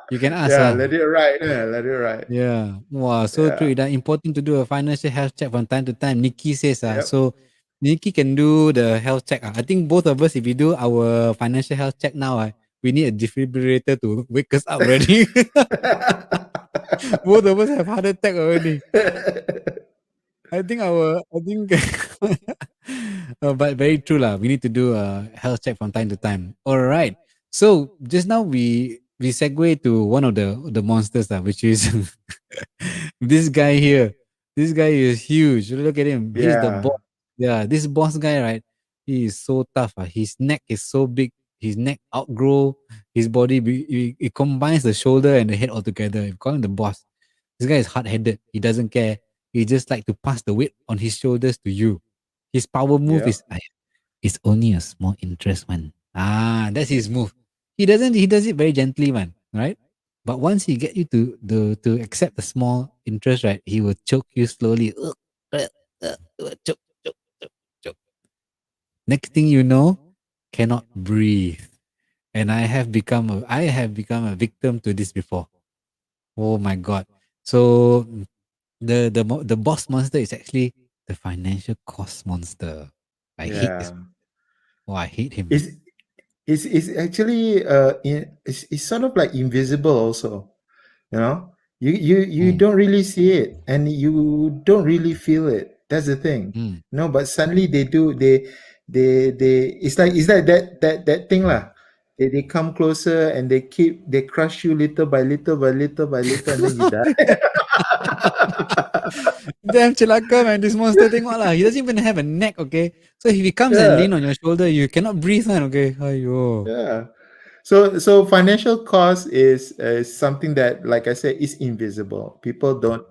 You can ask Yeah, lah. let it ride. Yeah, let it ride. Yeah. Wow, so Yeah. true. That important to do a financial health check from time to time. Nikki says, Yep. so Nikki can do the health check. I think both of us, if we do our financial health check now, we need a defibrillator to wake us up already. Both of us have heart attack already. I think, but very true lah. We need to do a health check from time to time. All right. So just now we segue to one of the monsters lah, which is this guy here. This guy is huge. Look at him. He's the Yeah. boss. Yeah, this boss guy, right? He is so tough. His neck is so big. His neck outgrow his body. It combines the shoulder and the head all together. We call him the boss. This guy is hard-headed. He doesn't care. He just like to pass the weight on his shoulders to you. His power move Yeah. is it's only a small interest one. Ah, that's his move. He does it very gently, man, right? But once he get you to accept the small interest, right, he will choke you slowly. Choke, choke, choke, choke. Next thing you know, cannot breathe. And I have become a victim to this before. Oh my god. So the boss monster is actually the financial cost monster. I hate this. Yeah. Oh, I hate him, man. It's it's actually it's sort of like invisible also. You know, you Mm, don't really see it and you don't really feel it. That's the thing. mm. No, but suddenly they do. They it's like that thing lah. They come closer and they crush you little by little by little by little, and then you die. Damn celaka, man. This monster tengok lah. He doesn't even have a neck, okay? So if he comes and Yeah, lean on your shoulder, you cannot breathe, man, okay? Ayo. yeah. So financial cost is something that, like I said, is invisible. People don't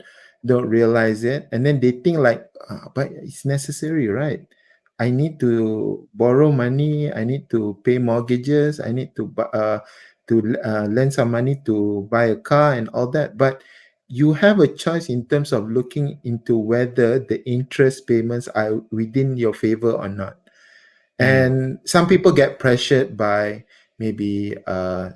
realize it, and then they think like, but it's necessary, right? I need to borrow money. I need to pay mortgages. I need to lend some money to buy a car and all that. But you have a choice in terms of looking into whether the interest payments are within your favor or not. Mm. And some people get pressured by maybe uh,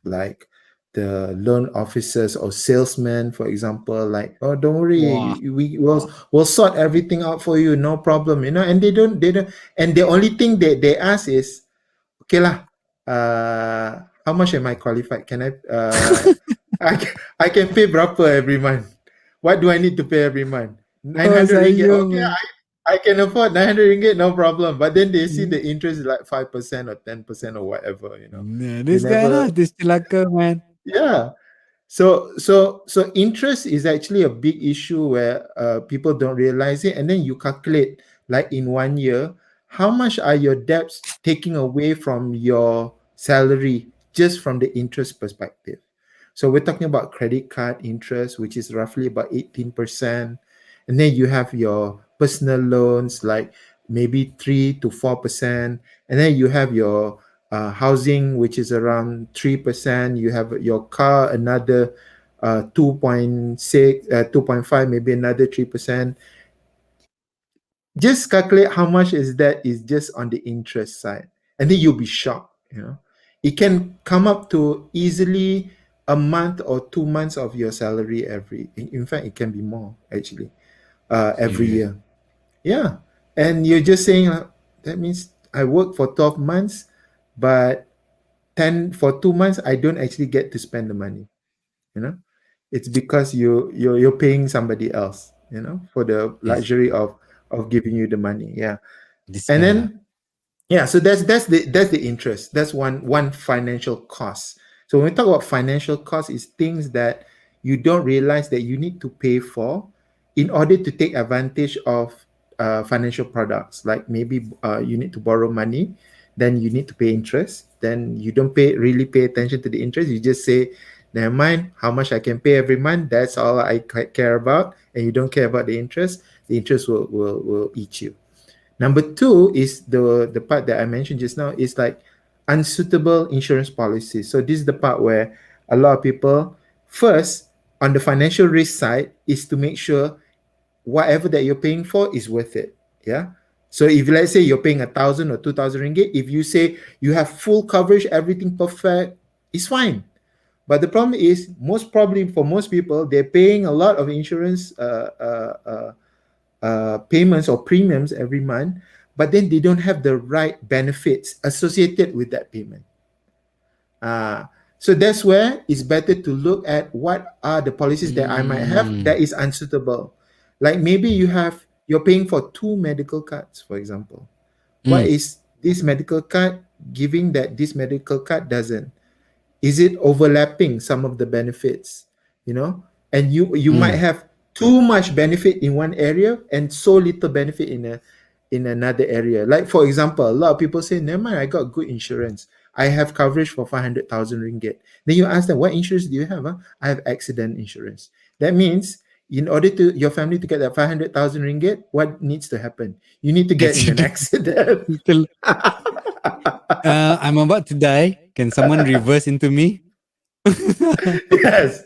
like the loan officers or salesmen, for example, like, oh, don't Wah. worry, we'll sort everything out for you, no problem, and they don't, and the only thing they ask is, okay lah, how much am I qualified? Can I can pay berapa every month? What do I need to pay every month? Oh, 900 ringgit. sayang, Okay, man. I can afford 900 ringgit, no problem. But then they see Mm. the interest is like 5% or 10% or whatever. Yeah, They this guy lah, never, this celaka, man. yeah. So interest is actually a big issue where people don't realize it, and then you calculate like in 1 year, how much are your debts taking away from your salary just from the interest perspective. So we're talking about credit card interest, which is roughly about 18%, and then you have your personal loans like maybe 3 to 4%, and then you have your housing, which is around 3%. You have your car, another 2.6, 2.5, maybe another 3%. Just calculate how much is that is just on the interest side. And then you'll be shocked. It can come up to easily a month or 2 months of your salary in fact, it can be more actually, every Serious. year. Yeah. And you're just saying, that means I work for 12 months, but 10 for 2 months I don't actually get to spend the money. you know it's because you're paying somebody else, for the This luxury of giving you the money. Yeah. this And guy lah. then Yeah, so that's the interest. That's one financial cost. So when we talk about financial cost, is things that you don't realize that you need to pay for in order to take advantage of financial products. Like maybe you need to borrow money, then you need to pay interest. Then you don't pay attention to the interest. You just say, "Never mind, how much I can pay every month. That's all I care about," and you don't care about the interest. The interest will eat you. Number two is the part that I mentioned just now is like unsuitable insurance policies. So this is the part where a lot of people first on the financial risk side is to make sure whatever that you're paying for is worth it. Yeah. So if let's say you're paying 1,000 or 2,000 ringgit, if you say you have full coverage, everything perfect, it's fine. But the problem is, most probably for most people, they're paying a lot of insurance payments or premiums every month, but then they don't have the right benefits associated with that payment. Uh, so that's where it's better to look at what are the policies that I might have Mm, that is unsuitable. Like maybe you're paying for two medical cards, for example. What mm, is this medical card giving that this medical card doesn't? Is it overlapping some of the benefits, you know? And you might mm. have too much benefit in one area and so little benefit in another area. Like for example, a lot of people say, never mind, I got good insurance. I have coverage for 500,000 ringgit. Then you ask them, what insurance do you have? Huh? I have accident insurance. That means in order to your family to get that 500,000 ringgit, what needs to happen? You need to get in an Accident. accident. Still, I'm about to die. Can someone reverse into me? Yes,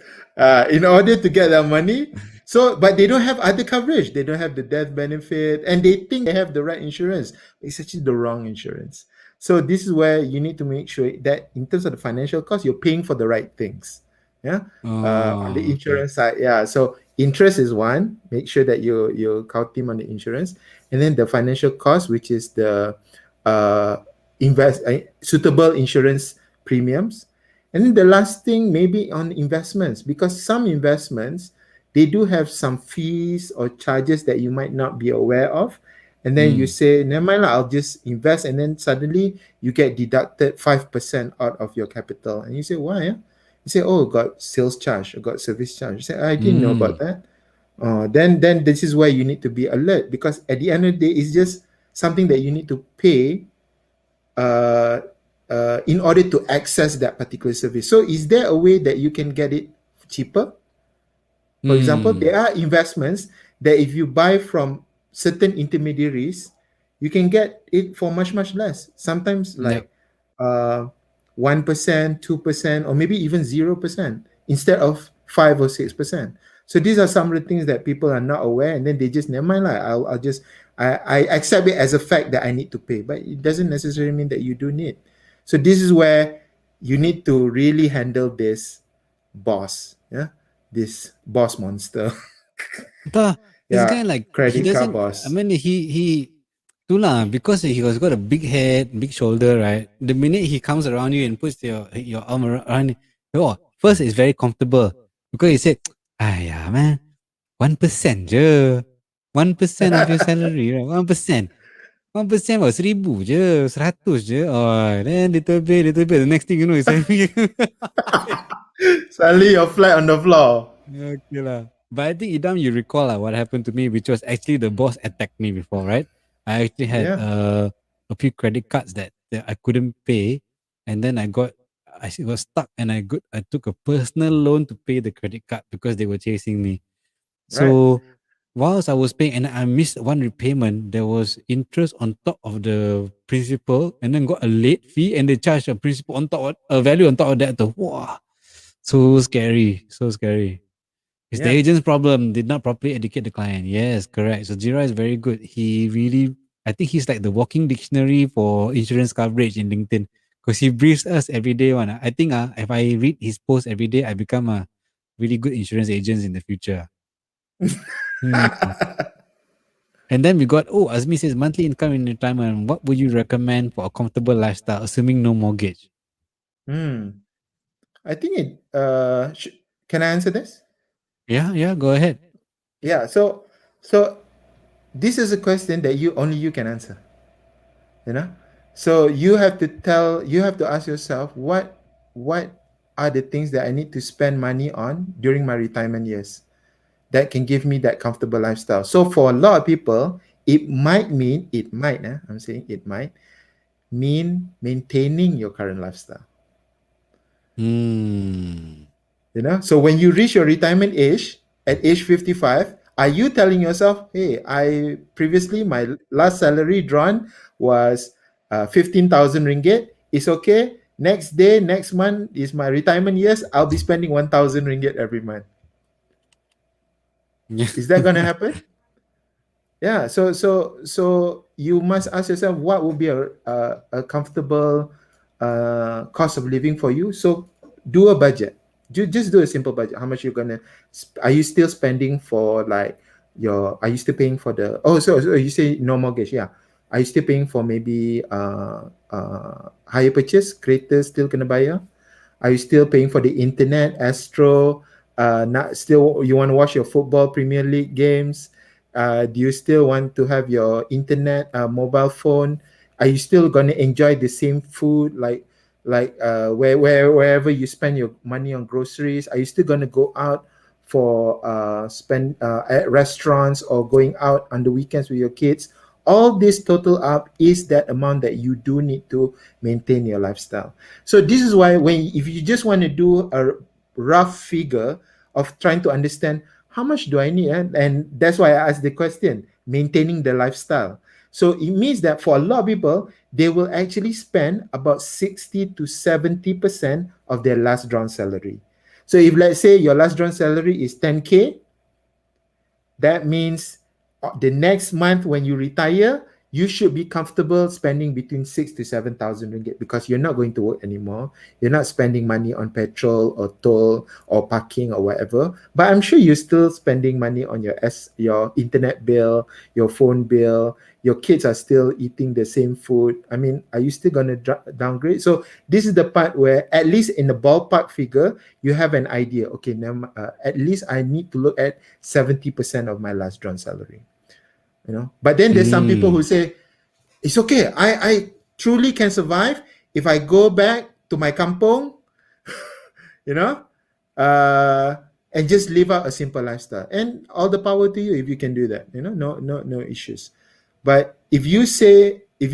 in order to get that money. So, but they don't have other coverage. They don't have the death benefit, and they think they have the right insurance. It's actually the wrong insurance. So this is where you need to make sure that in terms of the financial cost, you're paying for the right things. Yeah, on the Oh, okay. insurance side. Yeah, so interest is one. Make sure that you count him on the insurance, and then the financial cost, which is the uh, suitable insurance premiums, and then the last thing, maybe on investments, because some investments, they do have some fees or charges that you might not be aware of. And then you Mm, say, never mind, I'll just invest. And then suddenly you get deducted 5% out of your capital. And you say, why? You say, oh, got sales charge, I got service charge. You say, I didn't know about mm. that. Then this is where you need to be alert, because at the end of the day, it's just something that you need to pay uh, in order to access that particular service. So, is there a way that you can get it cheaper? For example, Hmm. there are investments that if you buy from certain intermediaries, you can get it for much less. Sometimes Yep. like uh 1%, 2%, or maybe even 0% instead of 5 or 6%. So these are some of the things that people are not aware, and then they just never mind. Like I'll just I accept it as a fact that I need to pay, but it doesn't necessarily mean that you do need. So this is where you need to really handle this boss. Yeah, this boss monster. Entah, this Yeah, guy like he credit card doesn't. I boss. mean, he tu lah because he has got a big head, big shoulder, right? The minute he comes around you and puts your arm around, oh, first it's very comfortable because he said, "Ayah man, 1% je, 1% of your salary, right? 1%." 1% buat 1,000 je, 100 je. Oh, then little bit. The next thing you know, it's Suddenly you're flat on the floor. okay lah. But I think Idam, you recall what happened to me, which was actually the boss attacked me before, right? I actually had Yeah. a few credit cards that I couldn't pay, and then I was stuck, and I took a personal loan to pay the credit card because they were chasing me. Right. So whilst I was paying and I missed one repayment, there was interest on top of the principal, and then got a late fee, and they charged a principal on top of a value on top of that. Wow, so scary, so scary. It's the Yeah. agent's problem. Did not properly educate the client. Yes, correct. So Jira is very good. He really, I think he's like the walking dictionary for insurance coverage in LinkedIn because he briefs us every day. One, I think if I read his post every day, I become a really good insurance agent in the future. Hmm. And then we got, oh, Azmi says monthly income in retirement. What would you recommend for a comfortable lifestyle, assuming no mortgage? Hmm. I think can I answer this? Yeah, yeah, go ahead. Yeah. So this is a question that you only you can answer. You know, So you have to ask yourself what are the things that I need to spend money on during my retirement years that can give me that comfortable lifestyle. So for a lot of people, it might, I'm saying it might mean maintaining your current lifestyle. Hmm. So when you reach your retirement age at age 55, are you telling yourself, hey, I previously my last salary drawn was 15,000 ringgit? It's okay. Next day, next month is my retirement years. I'll be spending 1,000 ringgit every month. Yeah. Is that going to happen? Yeah, so you must ask yourself what would be a comfortable cost of living for you. So do a budget. Just do a simple budget. How much you're gonna? Are you still spending for like your? Are you still paying for the? Oh, so you say no mortgage? Yeah. Are you still paying for maybe higher purchase? Greater still kena bayar? Are you still paying for the internet, Astro? Not still you want to watch your football Premier League games? Do you still want to have your internet, mobile phone? Are you still going to enjoy the same food wherever you spend your money on groceries? Are you still going to go out for spend at restaurants or going out on the weekends with your kids? All this total up is that amount that you do need to maintain your lifestyle. So this is why when if you just want to do a rough figure of trying to understand how much do I need, and that's why I asked the question, maintaining the lifestyle. So it means that for a lot of people, they will actually spend about 60 to 70% of their last drawn salary. So if let's say your last drawn salary is 10K, that means the next month when you retire, you should be comfortable spending between 6 to 7,000 ringgit because you're not going to work anymore. You're not spending money on petrol or toll or parking or whatever. But I'm sure you're still spending money on your internet bill, your phone bill. Your kids are still eating the same food. I mean, are you still going to downgrade? So this is the part where, at least in the ballpark figure, you have an idea. Okay, now at least I need to look at 70% of my last drawn salary. But then there's some people who Hmm. say it's okay, I truly can survive if I go back to my kampong, you know uh and just live out a simple lifestyle, and all the power to you if you can do that. No issues. But if you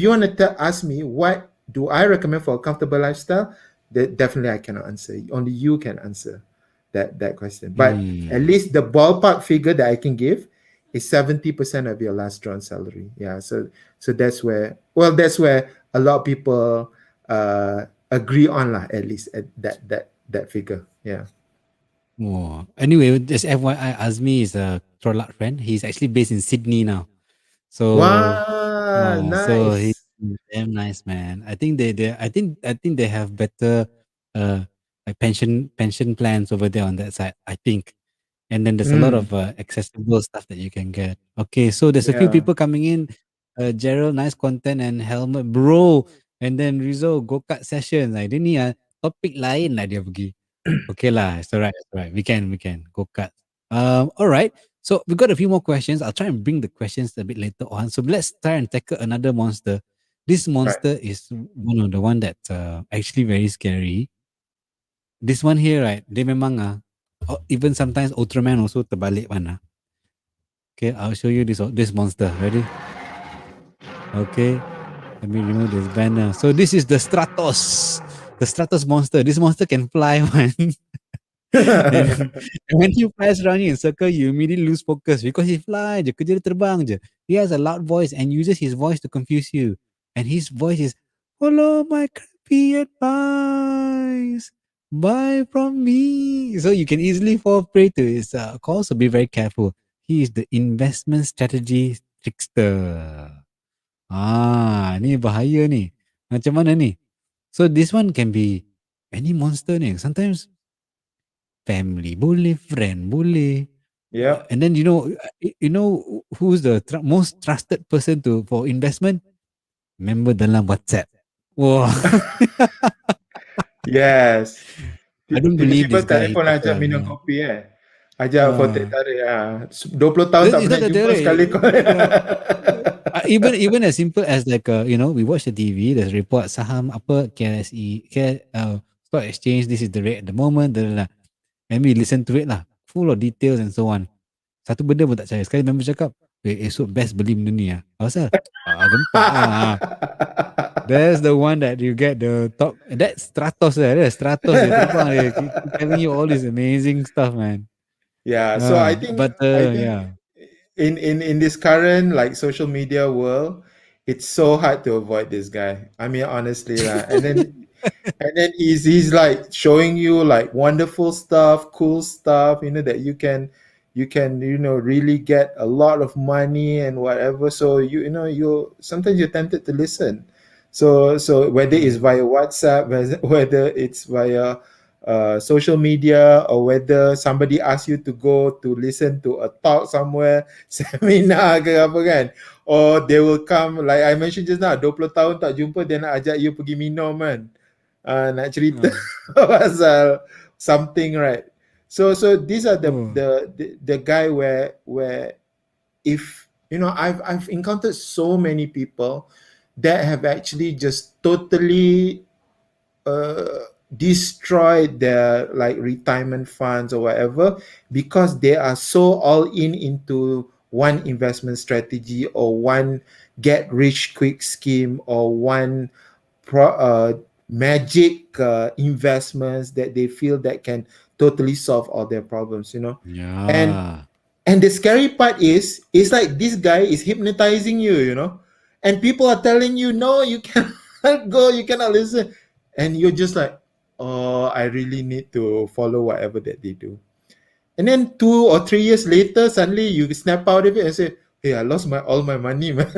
want to ask me what do I recommend for a comfortable lifestyle, that definitely I cannot answer. Only you can answer that question. But at Hmm. least the ballpark figure that I can give is 70% of your last drawn salary. Yeah. So that's where a lot of people agree on lah, at least at that figure. Yeah. Oh. Anyway, just FYI, Azmi is a Trollak friend. He's actually based in Sydney now. So, Wow, so he's nice. damn nice, man. I think I think they have better uh like pension plans over there on that side. I think. And then there's a lot Mm, of accessible stuff that you can get. Okay, so there's a few yeah. people coming in. Gerald, nice content, and Helmet, bro. And then Rizal, go-kart session. Like, dia ni topik lain lah dia pergi. Okay lah, it's alright, it's alright. We can go-kart. Alright. So we got a few more questions. I'll try and bring the questions a bit later on. So let's try and tackle another monster. This Right. monster is the one that's actually very scary. This one here, right? Dia memang even sometimes Ultraman also terbalik mana. Okay, I'll show you this monster. Ready? Okay. Let me remove this banner. So this is the Stratos. The Stratos monster. This monster can fly, man. and when he flies around you in circle, you immediately lose focus because he fly je, kerja dia terbang je. He has a loud voice and uses his voice to confuse you. And his voice is, follow my creepy advice. Buy from me. So you can easily fall prey to his calls, so be very careful. He is the investment strategy trickster. Ni bahaya ni. Macam mana ni? So this one can be any monster ni. Sometimes family boleh, friend boleh. Yep. And then who's the most trusted person for investment? Member dalam WhatsApp. Wah, Yes. I don't believe Tiba-tiba this guy. He telefon prefer ajak minum kopi. Ajak for teh Uh, tarik. 20 tahun tak it's pernah not that jumpa, direct. sekali call. Even as simple as like we watch the TV, there's report saham apa KSE, stock exchange. This is the rate at the moment. Da. And we listen to it lah, full of details and so on. Satu benda pun tak percaya. Sekali member cakap, esok best beli benda ni lah. Pasal? Gempak lah. That's the one that you get the top. That's Stratos lah. That's Stratos dia terbang dia. Keep telling you all this amazing stuff, man. Yeah, so I think But I think yeah. in this current like social media world, it's so hard to avoid this guy. I mean, honestly, lah. And then he's like showing you like wonderful stuff, cool stuff, that you can really get a lot of money and whatever. So you sometimes you're tempted to listen. So whether it's Mm. via WhatsApp, whether it's via social media, or whether somebody asks you to go to listen to a talk somewhere, seminar ke apa kan, or they will come like I mentioned just now, 20 tahun tak jumpa, dia nak ajak you pergi minum kan, nak cerita Uh, pasal something, right? So these are the oh. the the, the guy where if I've encountered so many people that have actually just totally destroyed their like retirement funds or whatever, because they are so all in into one investment strategy, or one get rich quick scheme, or one magic investments that they feel that can totally solve all their problems. and Yeah. and the scary part is, it's like this guy is hypnotizing you, and people are telling you, no, you cannot go, you cannot listen, and you're just like, oh, I really need to follow whatever that they do. And then 2 or 3 years later, suddenly you snap out of it and say, hey, I lost all my money, man.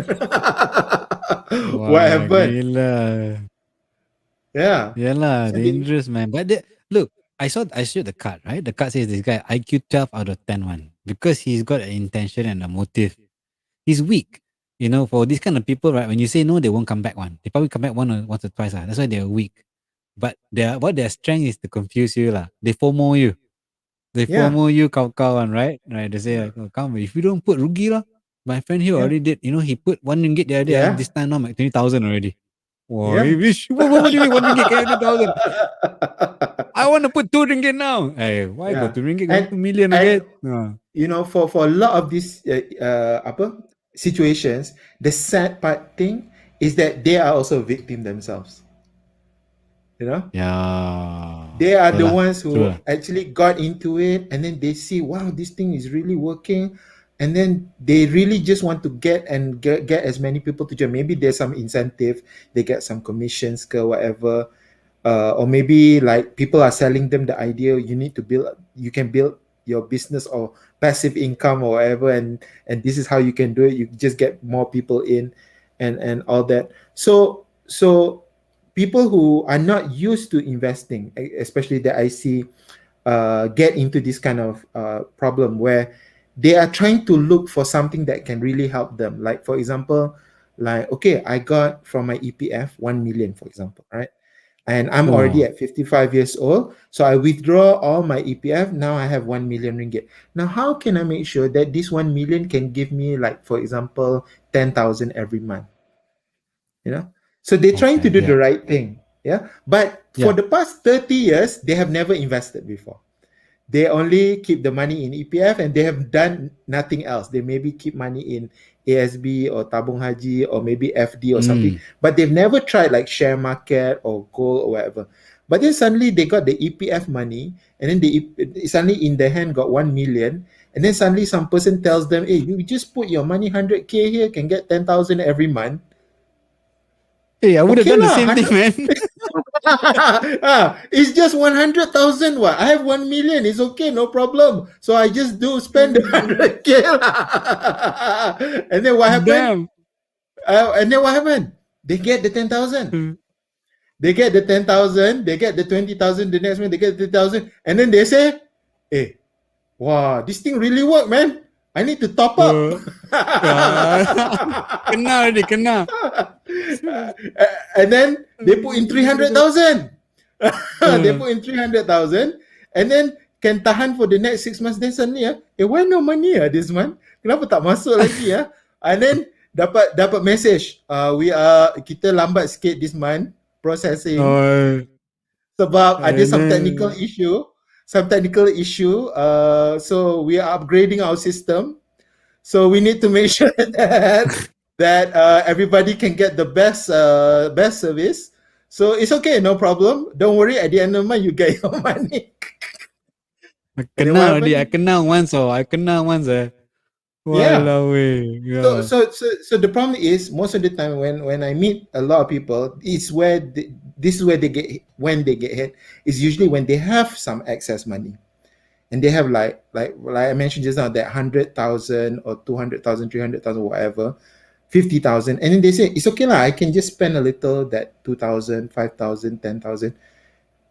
What Wah, happened? gila. Yeah. Yeah lah, So the, dangerous man. But look, I showed the card, right? The card says this guy IQ 12 out of 10 one. Because he's got an intention and a motive. He's weak. For these kind of people, right? When you say no, they won't come back one. They probably come back once or twice. That's why they're weak. But their strength is to confuse you lah. They FOMO you. They yeah. FOMO you kawan, right? Right. They say like, oh, come, if you don't put rugi lah. My friend here Yeah. already did. He put RM1 the other day. Yeah. This time now I'm like 20,000 already. Wow, Yeah. what do you mean RM1 can 20,000? I want to put RM2 now. Hey, why got Yeah. RM2 got And 2 million and again? for a lot of these situations, the sad part thing is that they are also a victim themselves. You know, Yeah, they are betul the lah. ones True who lah. actually got into it, and then they see, wow, this thing is really working, and then they really just want to get as many people to join. Maybe there's some incentive, they get some commissions or whatever, or maybe like people are selling them the idea, you can build your business or passive income or whatever, and this is how you can do it. You just get more people in, and all that. So people who are not used to investing, especially that I see, get into this kind of problem where they are trying to look for something that can really help them. Like, for example, like, okay, I got from my EPF 1 million, for example, right? And I'm already Oh, at 55 years old. So I withdraw all my EPF. Now I have 1 million ringgit. Now, how can I make sure that this 1 million can give me, like, for example, 10,000 every month? You know? So they're trying to okay. do Yeah. the right thing. Yeah. But for Yeah. the past 30 years, they have never invested before. They only keep the money in EPF, and they have done nothing else. They maybe keep money in ASB or Tabung Haji or maybe FD or something, Mm. but they've never tried like share market or gold or whatever. But then suddenly they got the EPF money, and then they suddenly in their hand got 1 million, and then suddenly some person tells them, hey, you just put your money 100K here, can get 10,000 every month. Hey, I would have Okay done the lah, same thing, 100. man. It's just 100,000. What? I have 1 million. It's okay, no problem. So I just do spend the 100K. And then what happened? Damn. They get the 10,000. Mm. They get the 10,000. They get the 20,000. The next one, they get the 10,000. And then they say, hey, wow, this thing really worked, man. I need to top up. Ah. Kena already, kena. And then they put in 300,000. They Uh, put in 300,000, and then can tahan for the next 6 months. Then suddenly, why no money this month? Kenapa tak masuk lagi And then dapat message, kita lambat sikit this month processing Oh, sebab ada and some technical then issue. So we are upgrading our system. So we need to make sure that everybody can get the best service. So it's okay, no problem. Don't worry. At the end of the month, you get your money. I And then what kena already. I happened? kena once. Oh, I kena once. Yeah. Walao eh. So Yeah. so so so the problem is most of the time when I meet a lot of people, this is where they get when they get hit. Is usually when they have some excess money and they have like I mentioned just now that 100,000 or 200,000, 300,000, whatever, 50,000, and then they say it's okay lah. I can just spend a little, that 2,000, 5,000, 10,000,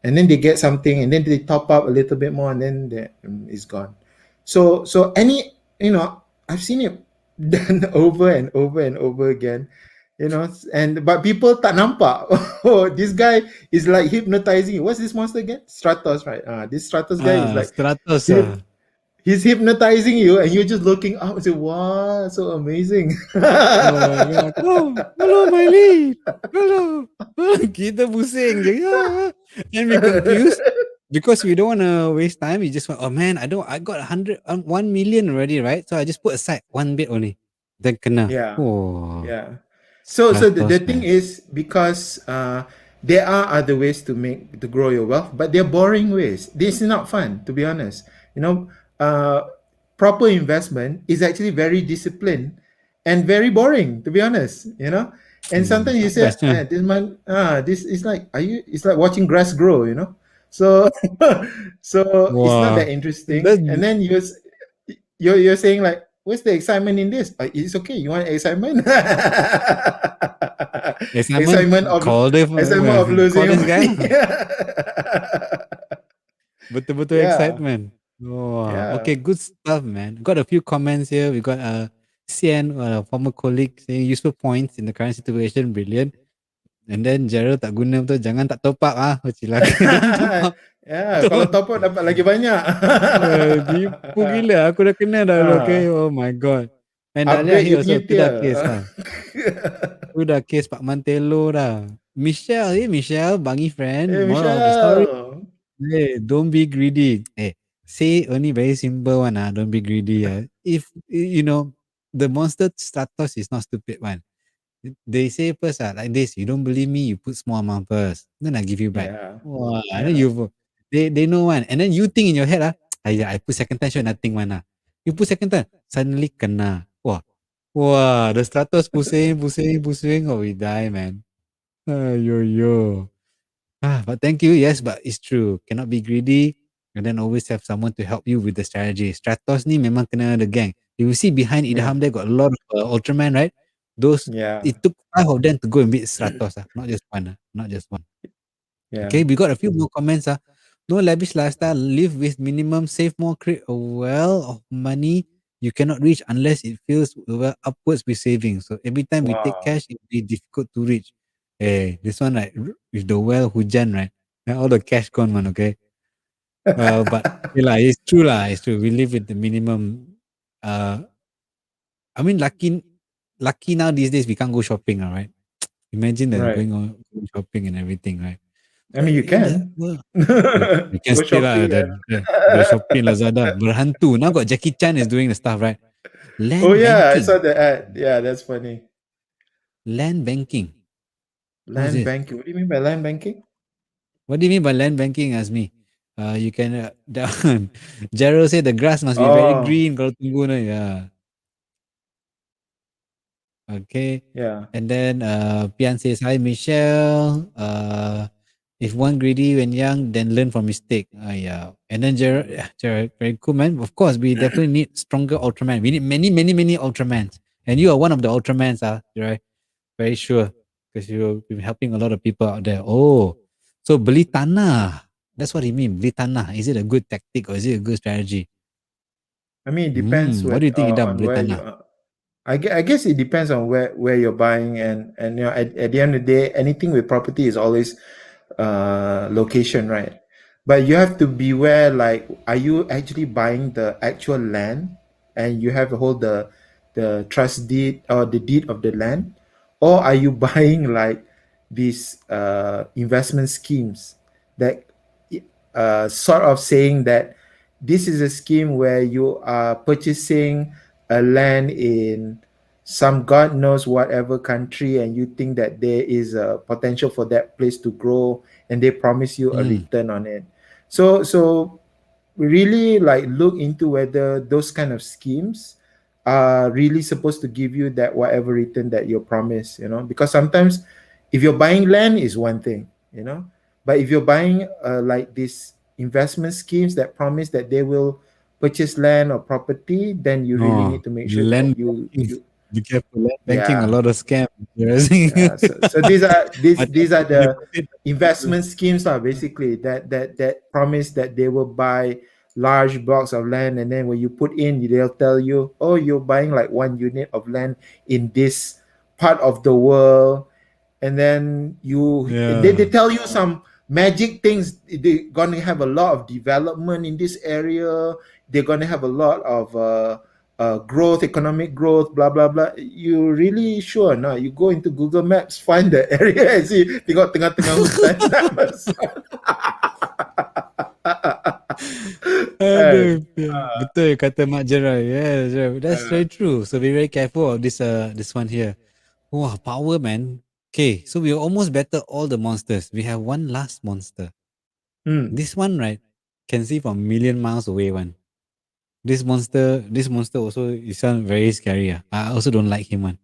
and then they get something, and then they top up a little bit more, and then it's gone. So I've seen it done over and over and over again. And but people tak nampak. Oh, this guy is like hypnotizing you. What's this monster again? Stratos, right? This Stratos guy is like Stratos he, he's hypnotizing you, and you're just looking up and say, "Wow, so amazing." Oh my god. Oh, hello, my lead. Hello. Kita pusing je. Yeah. And we confused because we don't want to waste time. We just want, oh man, I got 1 million already, right? So I just put aside one bit only. Then kena. Yeah, Oh, yeah. So the Stratos, thing man. is, because there are other ways to grow your wealth, but they're boring ways. This is not fun, to be honest. You know, proper investment is actually very disciplined and very boring, to be honest. And sometimes you Tak say, bestnya. this is like, it's like watching grass grow. So so it's not Wah. that interesting. That And then you're saying like, what's the excitement in this? It's okay. You want excitement? Simon, excitement of call the excitement of losing call your this guy money. lah. Betul-betul Yeah, excitement. Wow. yeah. Okay, good stuff, man. Got a few comments here. We got Sian, a former colleague, saying useful points in the current situation. Brilliant. And then Gerald tak guna betul. Jangan tak top up ah. Cilaka. Don't top up. Ya, kalau Betul. top up dapat lagi banyak. Tipu gila. Aku dah kena dah. Okay. Ah, Oh my God. And Dahlia upgrade you here punya also. Tu dah tier. case lah. Tu dah case Pak Mantelo dah. Michelle, Michelle, Bangi friend. Moral of the story. Michelle. Hey, don't be greedy. Hey, say only very simple one. Don't be greedy. If the monster status is not stupid one. They say first, like this. You don't believe me, you put small amount first. Then I give you back. Yeah, Wow. And then yeah. they know one. And then you think in your head, I put second time, sure nothing one. You put second time, suddenly kena. Wow, the status pusing. Oh, we die, man. Yo. But thank you. Yes, but it's true. Cannot be greedy, and then always have someone to help you with the strategy. Stratos ni memang kena the gang. You see behind Yeah, Idham there got a lot of Ultraman, right? Those yeah, it took 5 of them to go and beat Stratos. Not just one. Not just one. yeah. Okay, we got a few more comments. No lavish lifestyle. Live with minimum. Save more. Create a well of money you cannot reach unless it feels well upwards with savings. So every time we take Wow. cash, it will be difficult to reach. Hey, this one like with the well hujan, right? And all the cash gone, man. Okay. But okay lah, it's true lah. It's true. We live with the minimum. Uh, I mean, lucky now these days we can't go shopping, all right? Imagine that Right. going shopping and everything, right? I But mean, you in the can world, we can go still shopping. the Shopee, Lazada, berhantu. Now got Jackie Chan is doing the stuff, right? Oh Land yeah, I banking, saw the ad. Yeah, that's funny. land banking. What's Land this? banking. What do you mean by land banking? What do you mean by land banking? Ask me. You can down. Gerald said the grass must be very Oh, green. Kalau tunggu na, yeah. Okay. yeah. And then Pian says, hi Michelle. If one greedy when young, then learn from mistake. Yeah. And then Jared, Mm. yeah, Jared, very cool, man. Of course, we definitely need stronger Ultraman. We need many Ultramans. And you are one of the Ultramans, Jared. Very sure. Because you've been helping a lot of people out there. Oh, so beli tanah. That's what he mean. Beli tanah. Is it a good tactic or is it a good strategy? I mean, it depends What do you think, Idam? on Beli where you tanah. are. I guess it depends on where you're buying, and at the end of the day, anything with property is always location, right? But you have to beware, like, are you actually buying the actual land and you have to hold the trust deed or the deed of the land, or are you buying like these investment schemes that sort of saying that this is a scheme where you are purchasing a land in some god knows whatever country, and you think that there is a potential for that place to grow, and they promise you a Mm. return on it. So really like look into whether those kind of schemes are really supposed to give you that whatever return that you promise, because sometimes if you're buying land is one thing, but if you're buying like these investment schemes that promise that they will purchase land or property, then you really Oh, need to make sure that land you banking. you Be careful, land banking, a yeah. lot of scam. You're saying. Yeah, so these are I these think these are you the put it. investment schemes are basically that promise that they will buy large blocks of land, and then when you put in, they'll tell you, oh, you're buying like 1 unit of land in this part of the world, and then they Yeah. tell you some magic things. They're gonna have a lot of development in this area. They're gonna have a lot of growth, economic growth, blah blah blah. You really sure? No, you go into Google Maps, find the area, and see tengok tengah-tengah hutan. Aduh, And, betul kata Mak Jerai. Yes, right. That's uh, very true. So be very careful of this one here. Wow, power man. Okay, so we almost battled all the monsters. We have one last monster. hmm. This one, right, can see from million miles away one. This monster also it sounds very scary. I also don't like him one.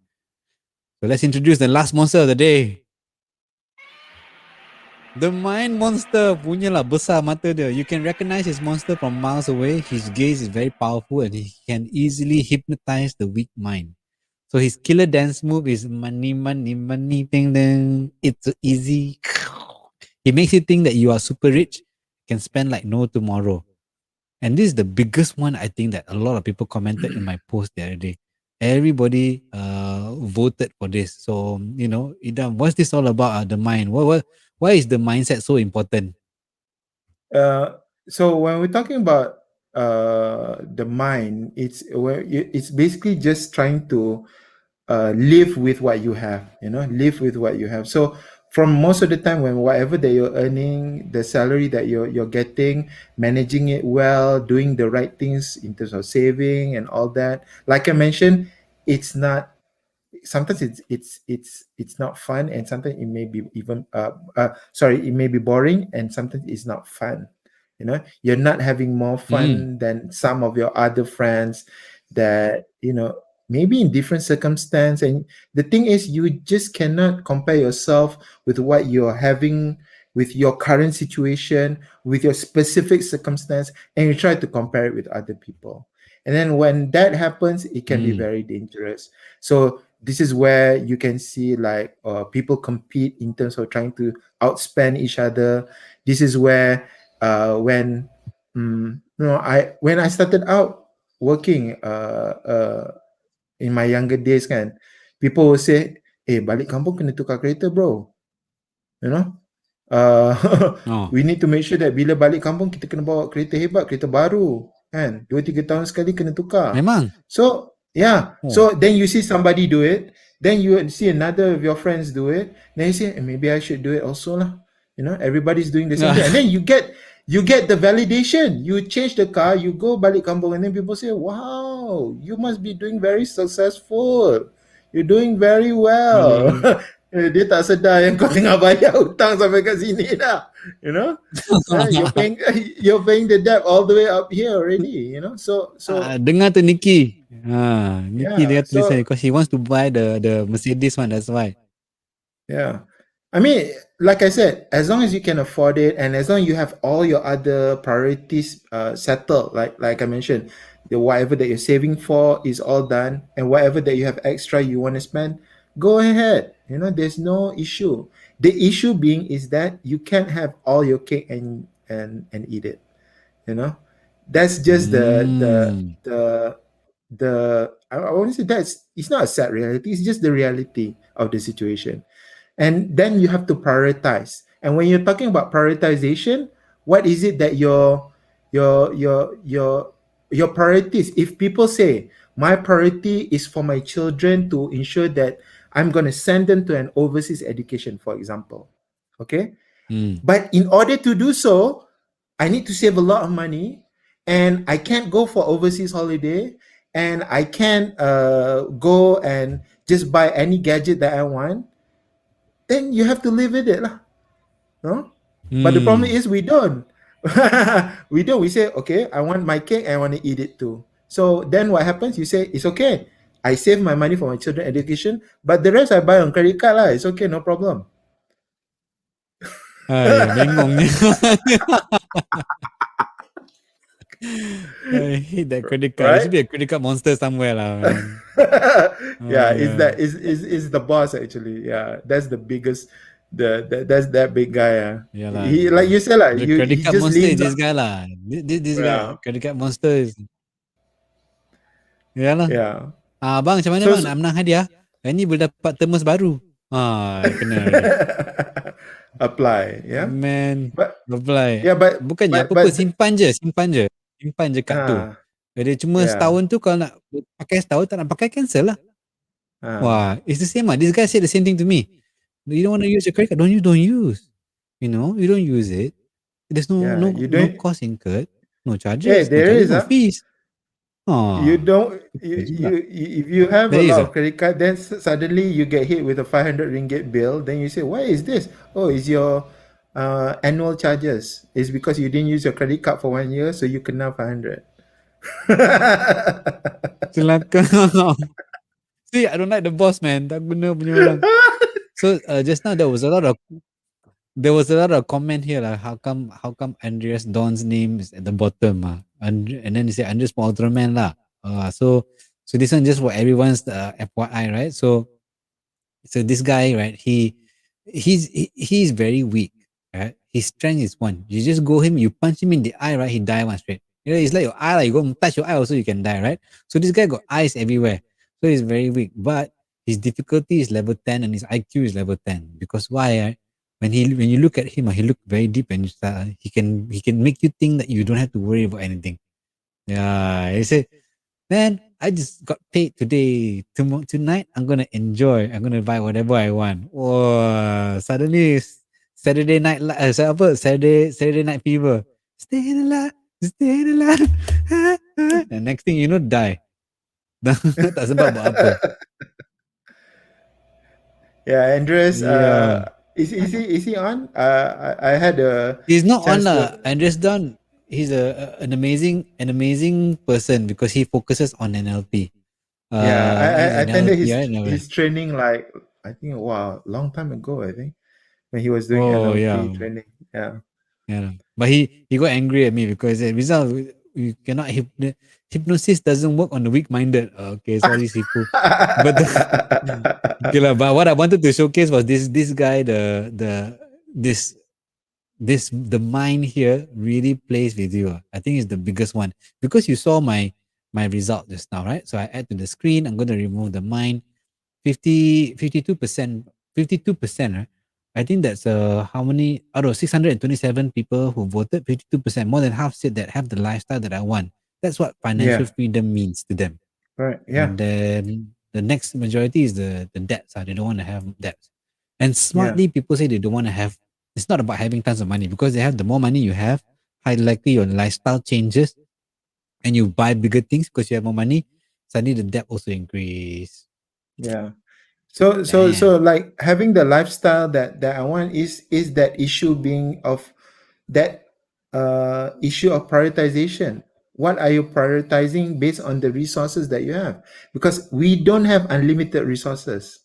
So let's introduce the last monster of the day. The mind monster punya lah besar mata dia. You can recognize his monster from miles away. His gaze is very powerful and he can easily hypnotize the weak mind. So his killer dance move is money, money, money, ding, ding. It's so easy. He makes you think that you are super rich, can spend like no tomorrow. And this is the biggest one I think that a lot of people commented in my post the other day. Everybody voted for this. So, Idam, what's this all about? The mind. Why is the mindset so important? Uh, so when we're talking about the mind, it's basically just trying to live with what you have, live with what you have. So from most of the time, when whatever that you're earning, the salary that you're getting, managing it well, doing the right things in terms of saving and all that, like I mentioned, it's not sometimes it's not fun, and sometimes it may be even sorry, it may be boring, and sometimes it's not fun. You're not having more Mm, fun than some of your other friends that maybe in different circumstance. And the thing is, you just cannot compare yourself with what you're having, with your current situation, with your specific circumstance, and you try to compare it with other people. And then when that happens, it can be mm, very dangerous. So this is where you can see like people compete in terms of trying to outspend each other. This is where when I when I started out working in my younger days kan, people will say, balik kampung kena tukar kereta bro, you know uh, oh, we need to make sure that bila balik kampung kita kena bawa kereta hebat, kereta baru kan, 2-3 tahun sekali kena tukar. memang. So yeah, Oh. so then you see somebody do it, then you see another of your friends do it, then you say, maybe I should do it also lah. Everybody's doing the same thing, and then you get the validation. You change the car, you go balik kampung, and then people say, wow, you must be doing very successful, you're doing very well. Mm. Dia tak sedar yang kau tengah bayar hutang sampai kat sini dah. You know, you're paying you're paying the debt all the way up here already. So Dengar tu Nikki. Nikki yeah, dia tulisan so because he wants to buy the Mercedes one. That's why. yeah. I mean, like I said, as long as you can afford it, and as long as you have all your other priorities settled, like I mentioned, the whatever that you're saving for is all done, and whatever that you have extra you want to spend, go ahead. There's no issue. The issue being is that you can't have all your cake and eat it. You know, that's just Mm. the I want to say that's it's not a sad reality. It's just the reality of the situation. And then you have to prioritize. And when you're talking about prioritization, what is it that your your your your priorities. If people say my priority is for my children to ensure that I'm going to send them to an overseas education, for example, okay, Mm. but in order to do so, I need to save a lot of money, and I can't go for overseas holiday, and I can't go and just buy any gadget that I want. Then you have to live with it, lah. No? But the problem Mm. is we don't. We don't. We say, okay, I want my cake, I want to eat it too. So then what happens? You say, it's okay. I save my money for my children education, but the rest I buy on credit card lah. It's okay, no problem. Ay, bengongnya. I hate that credit card. There Right? should be a credit card monster somewhere, lah, man. Oh Yeah, is yeah, that is the boss actually. Yeah, that's the biggest, that's that big guy. yeah lah. He, like you said, like The you, credit he card just monster is leans this up. guy lah. This guy, Yeah, credit card monster is. Ya lah. yeah. Bang, macam mana So, bang nak menang hadiah? Ini boleh dapat termos baru. Kena lagi. apply, yeah. Man, But apply. yeah, Bukannya apa-apa, simpan je kad tu. uh, Dia cuma yeah, setahun tu kalau nak pakai setahun, tak nak pakai, cancel lah. uh, Wah, it's the same lah. This guy said the same thing to me. You don't want to use your credit card, don't use. You don't use it. There's no yeah. no You no don't. cost incurred, Hey, no there charges, is no fees. You don't. Betul juga. If you have There a is lot ah. of credit card, then suddenly you get hit with a 500 ringgit bill. Then you say, "Why is this?" Oh, it's your annual charges. It's because you didn't use your credit card for 1 year, so you kena 500. Celaka. See, I don't like the boss, man. Tak guna punya orang. So just now there was a lot of comment here like how come Andreas Don's name is at the bottom and then he said Andreas Ultraman lah. So this one just for everyone's FYI, right? So this guy, right? He's very weak, right? His strength is one. You just go him, you punch him in the eye, right? He die one straight. It's like your eye, like you go and touch your eye, also you can die, right? So this guy got eyes everywhere, so he's very weak. But his difficulty is level 10 and his IQ is level 10. Because why? When you look at him, he look very deep and he can make you think that you don't have to worry about anything. Yeah, he said, man, I just got paid today. Tonight, I'm gonna enjoy. I'm gonna buy whatever I want. Whoa! Suddenly, Saturday night, Saturday night fever. Staying alive, staying alive. And next thing you know, die. Tak sebab buat apa. Yeah, Andres. Yeah. Is he on? I had a He's not on chance lah. to. Andres Don, he's an amazing person because he focuses on NLP. Yeah, He's I attended NLP, his right? No, his training, like I think, wow, long time ago. I think when he was doing oh yeah. NLP training. Yeah. Yeah. But he got angry at me because he said, Rizal, you cannot hypnosis doesn't work on the weak minded. Okay, sorry, Sifu. But okay, lah, but what I wanted to showcase was this guy, the mind here really plays with you. I think it's the biggest one. Because you saw my result just now, right? So I add to the screen, I'm gonna remove the mind. 52%, 52%, right? I think that's how many out of 627 people who voted, 52%, more than half said that have the lifestyle that I want. That's what financial Yeah. freedom means to them. Right. Yeah. And then the next majority is the debts. They don't want to have debts. And Yeah. smartly, people say they don't want to have, it's not about having tons of money because they have the more money you have, highly likely your lifestyle changes and you buy bigger things because you have more money. Suddenly the debt also increase. Yeah. So Damn. like having the lifestyle that I want is that issue being of that issue of prioritization. What are you prioritizing based on the resources that you have? Because we don't have unlimited resources,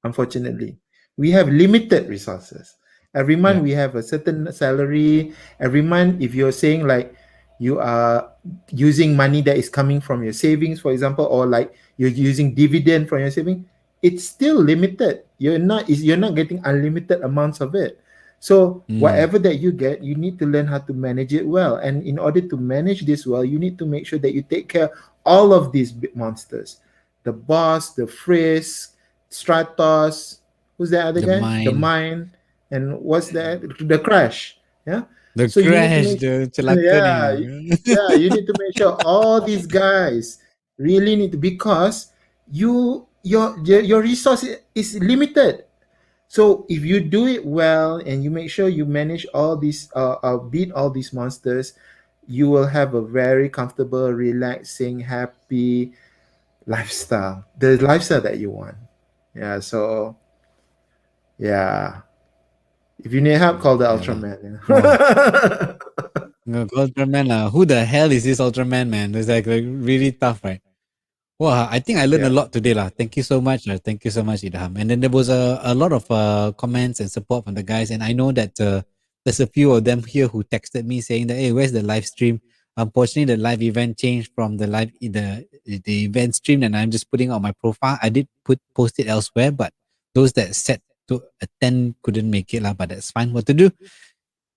unfortunately. We have limited resources. Every month Yeah. we have a certain salary. Every month, if you're saying like you are using money that is coming from your savings, for example, or like you're using dividend from your saving, it's still limited. You're not getting unlimited amounts of it. So Mm. whatever that you get, you need to learn how to manage it well. And in order to manage this well, you need to make sure that you take care of all of these big monsters. The boss, the frisk, Stratos, who's the other The guy? The mind. mine, and what's that? The crash. Yeah. The So you need to crash, make the sure, celaka yeah, ni. yeah, you need to make sure all these guys really need to, because your resource is limited. So if you do it well and you make sure you manage all these beat all these monsters, you will have a very comfortable, relaxing, happy lifestyle, the lifestyle that you want. Yeah, so yeah, if you need help, call the Yeah lah. Ultraman. Wow. Yeah. No, Ultraman lah. Who the hell is this Ultraman man? It's like really tough, right? Well, I think I learned a Yeah. lot today lah. Thank you so much. Thank you so much, Idham. And then there was a lot of comments and support from the guys. And I know that there's a few of them here who texted me saying that, hey, where's the live stream? Unfortunately, the live event changed from the event stream, and I'm just putting on my profile. I did post it elsewhere, but those that set to attend couldn't make it lah. But that's fine. What to do?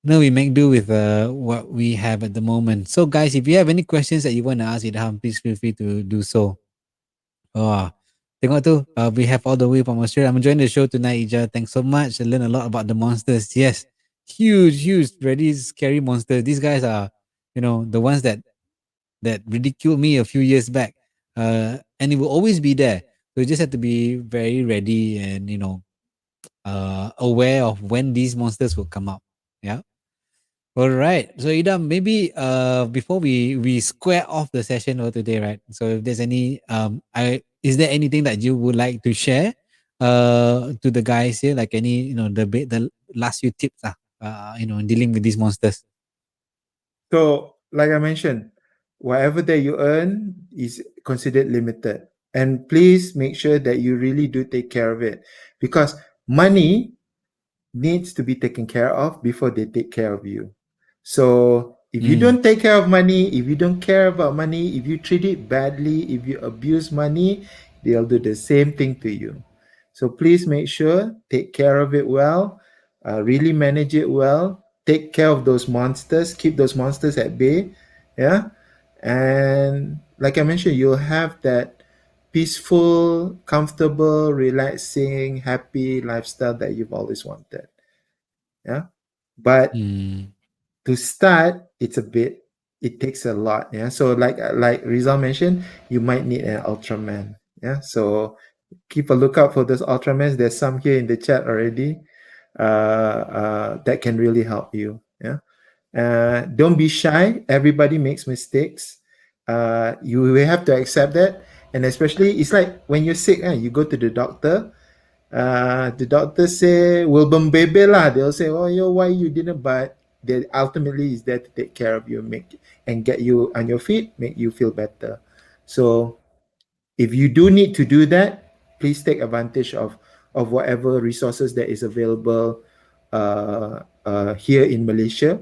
No, we make do with what we have at the moment. So, guys, if you have any questions that you want to ask Idham, please feel free to do so. Wah, tengok tu. We have all the way from Australia. I'm enjoying the show tonight, Ija. Thanks so much. I learned a lot about the monsters. Yes, huge, huge, really scary monsters. These guys are, the ones that ridiculed me a few years back. And it will always be there. So you just have to be very ready and aware of when these monsters will come out. Yeah. All right. So Idam, maybe before we square off the session for today, right? So if there's any I is there anything that you would like to share to the guys here, like any the last few tips in dealing with these monsters? So, like I mentioned, whatever that you earn is considered limited. And please make sure that you really do take care of it, because money needs to be taken care of before they take care of you. So if you Mm, don't take care of money, if you don't care about money, if you treat it badly, if you abuse money, they'll do the same thing to you. So please make sure, take care of it well, really manage it well, take care of those monsters, keep those monsters at bay. Yeah. And like I mentioned, you'll have that peaceful, comfortable, relaxing, happy lifestyle that you've always wanted. Yeah. But mm, to start, it takes a lot. Yeah. So like Rizal mentioned, you might need an Ultraman. Yeah. So keep a lookout for those Ultramans. There's some here in the chat already that can really help you. Yeah. Don't be shy. Everybody makes mistakes. You will have to accept that. And especially, it's like when you're sick, you go to the doctor. The doctor say will baby lah. They'll say, oh, yo, why you didn't? But they ultimately is there to take care of you, make and get you on your feet, make you feel better. So if you do need to do that, please take advantage of whatever resources that is available here in Malaysia.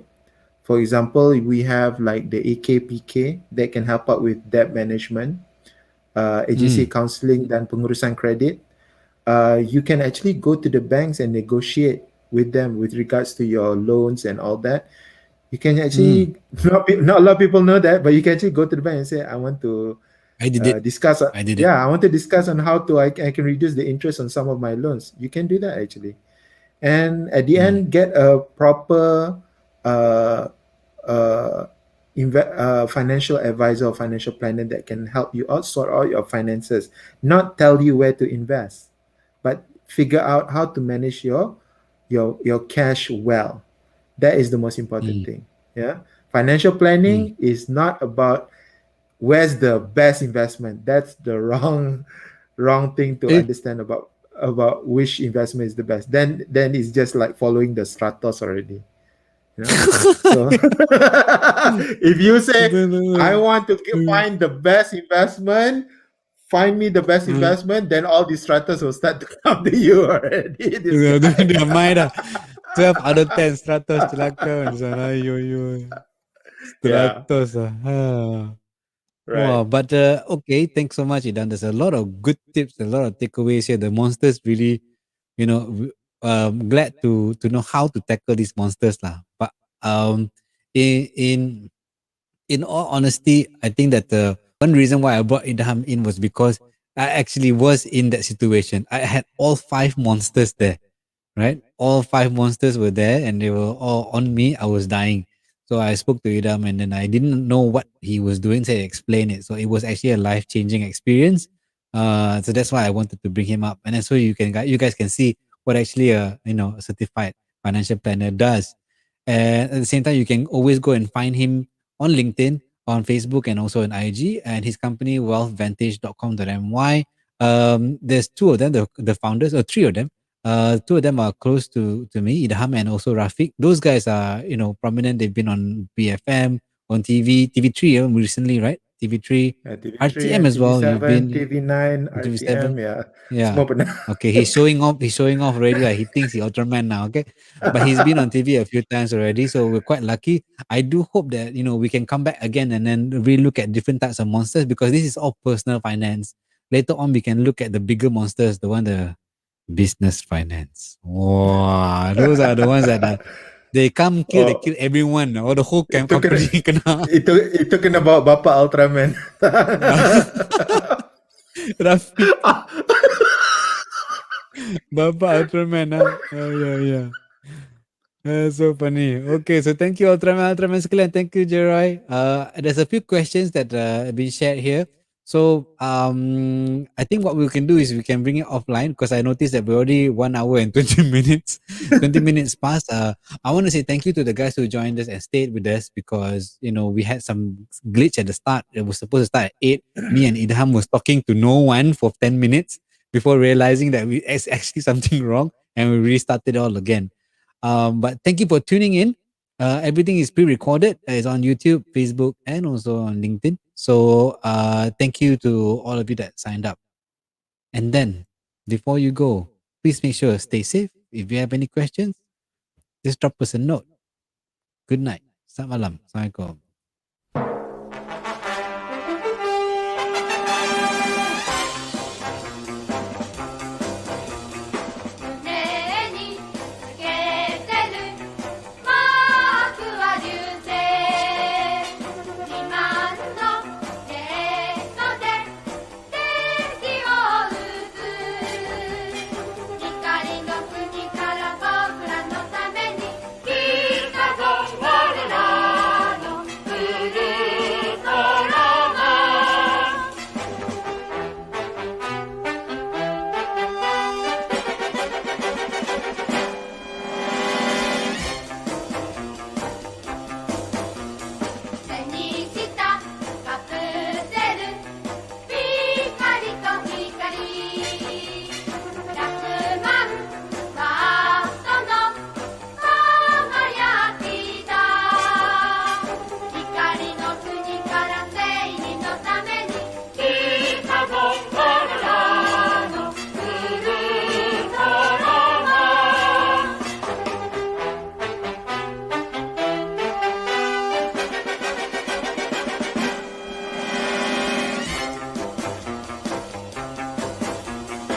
For example, we have like the AKPK that can help out with debt management, agency mm, counseling dan pengurusan kredit. You can actually go to the banks and negotiate with them with regards to your loans and all that. You can mm. actually not a lot of people know that, but you can actually go to the bank and say, I want to I did it. discuss. I did it. Yeah, I want to discuss on how to I can reduce the interest on some of my loans. You can do that actually, and at the Mm. end, get a proper uh, uh, financial advisor or financial planner that can help you out sort out your finances, not tell you where to invest, but figure out how to manage your cash well. That is the most important Mm. thing. Yeah, financial Mm. planning is not about where's the best investment. That's the wrong thing to Eh, understand about which investment is the best. Then it's just like following the stratos already. You know. So if you say I want to find the best investment, find me the best Mm. investment, then all the stratos will start to come to you already. This guy. Dia main dah. 12 out of 10 100 celaka di sana. Yo yo. Yeah. 100 lah. Ha. Right. Wow, but okay, thanks so much, Idan. There's a lot of good tips, a lot of takeaways here. The monsters really, glad to know how to tackle these monsters lah. But um, in in in all honesty, I think that the one reason why I brought Idham in was because I actually was in that situation. I had all five monsters there. right? All five monsters were there and they were all on me. I was dying. So I spoke to Idam and then I didn't know what he was doing, so I explained it. So it was actually a life changing experience. So that's why I wanted to bring him up. And then so you guys can see what actually a certified financial planner does. And at the same time, you can always go and find him on LinkedIn, on Facebook, and also on IG. And his company, wealthvantage.com.my. There's two of them, the founders, or three of them. Two of them are close to me, Idham and also Rafiq. Those guys are prominent. They've been on BFM, on TV3 recently, right? TV3, TV3 RTM and as well. You've TV7, been TV9, on TV7. RTM, yeah. Yeah. Semua pernah. Okay, he's showing off. He's showing off already. Like he thinks he's Ultraman now. Okay, but he's been on TV a few times already, so we're quite lucky. I do hope that we can come back again and then really look at different types of monsters because this is all personal finance. Later on, we can look at the bigger monsters, the business finance. Wow, those are the ones that they come kill, they Oh, kill everyone, or the whole itu kena company kena. itu kena bawa bapa Ultraman. Rafi, Baba Ultraman, ah. Oh, yeah, yeah. That's so funny. Okay, so thank you Ultraman sekalian. Thank you Jeroy. There's a few questions that have been shared here. So I think what we can do is we can bring it offline because I noticed that we're already 1 hour and 20 minutes, 20 minutes past. I want to say thank you to the guys who joined us and stayed with us because we had some glitch at the start. It was supposed to start at 8. Me and Idham was talking to no one for 10 minutes before realizing that we it's actually something wrong and we restarted all again. But thank you for tuning in. Everything is pre-recorded. It's on YouTube, Facebook, and also on LinkedIn. So thank you to all of you that signed up. And then, before you go, please make sure stay safe. If you have any questions, just drop us a note. Good night. Selamat malam. Assalamualaikum.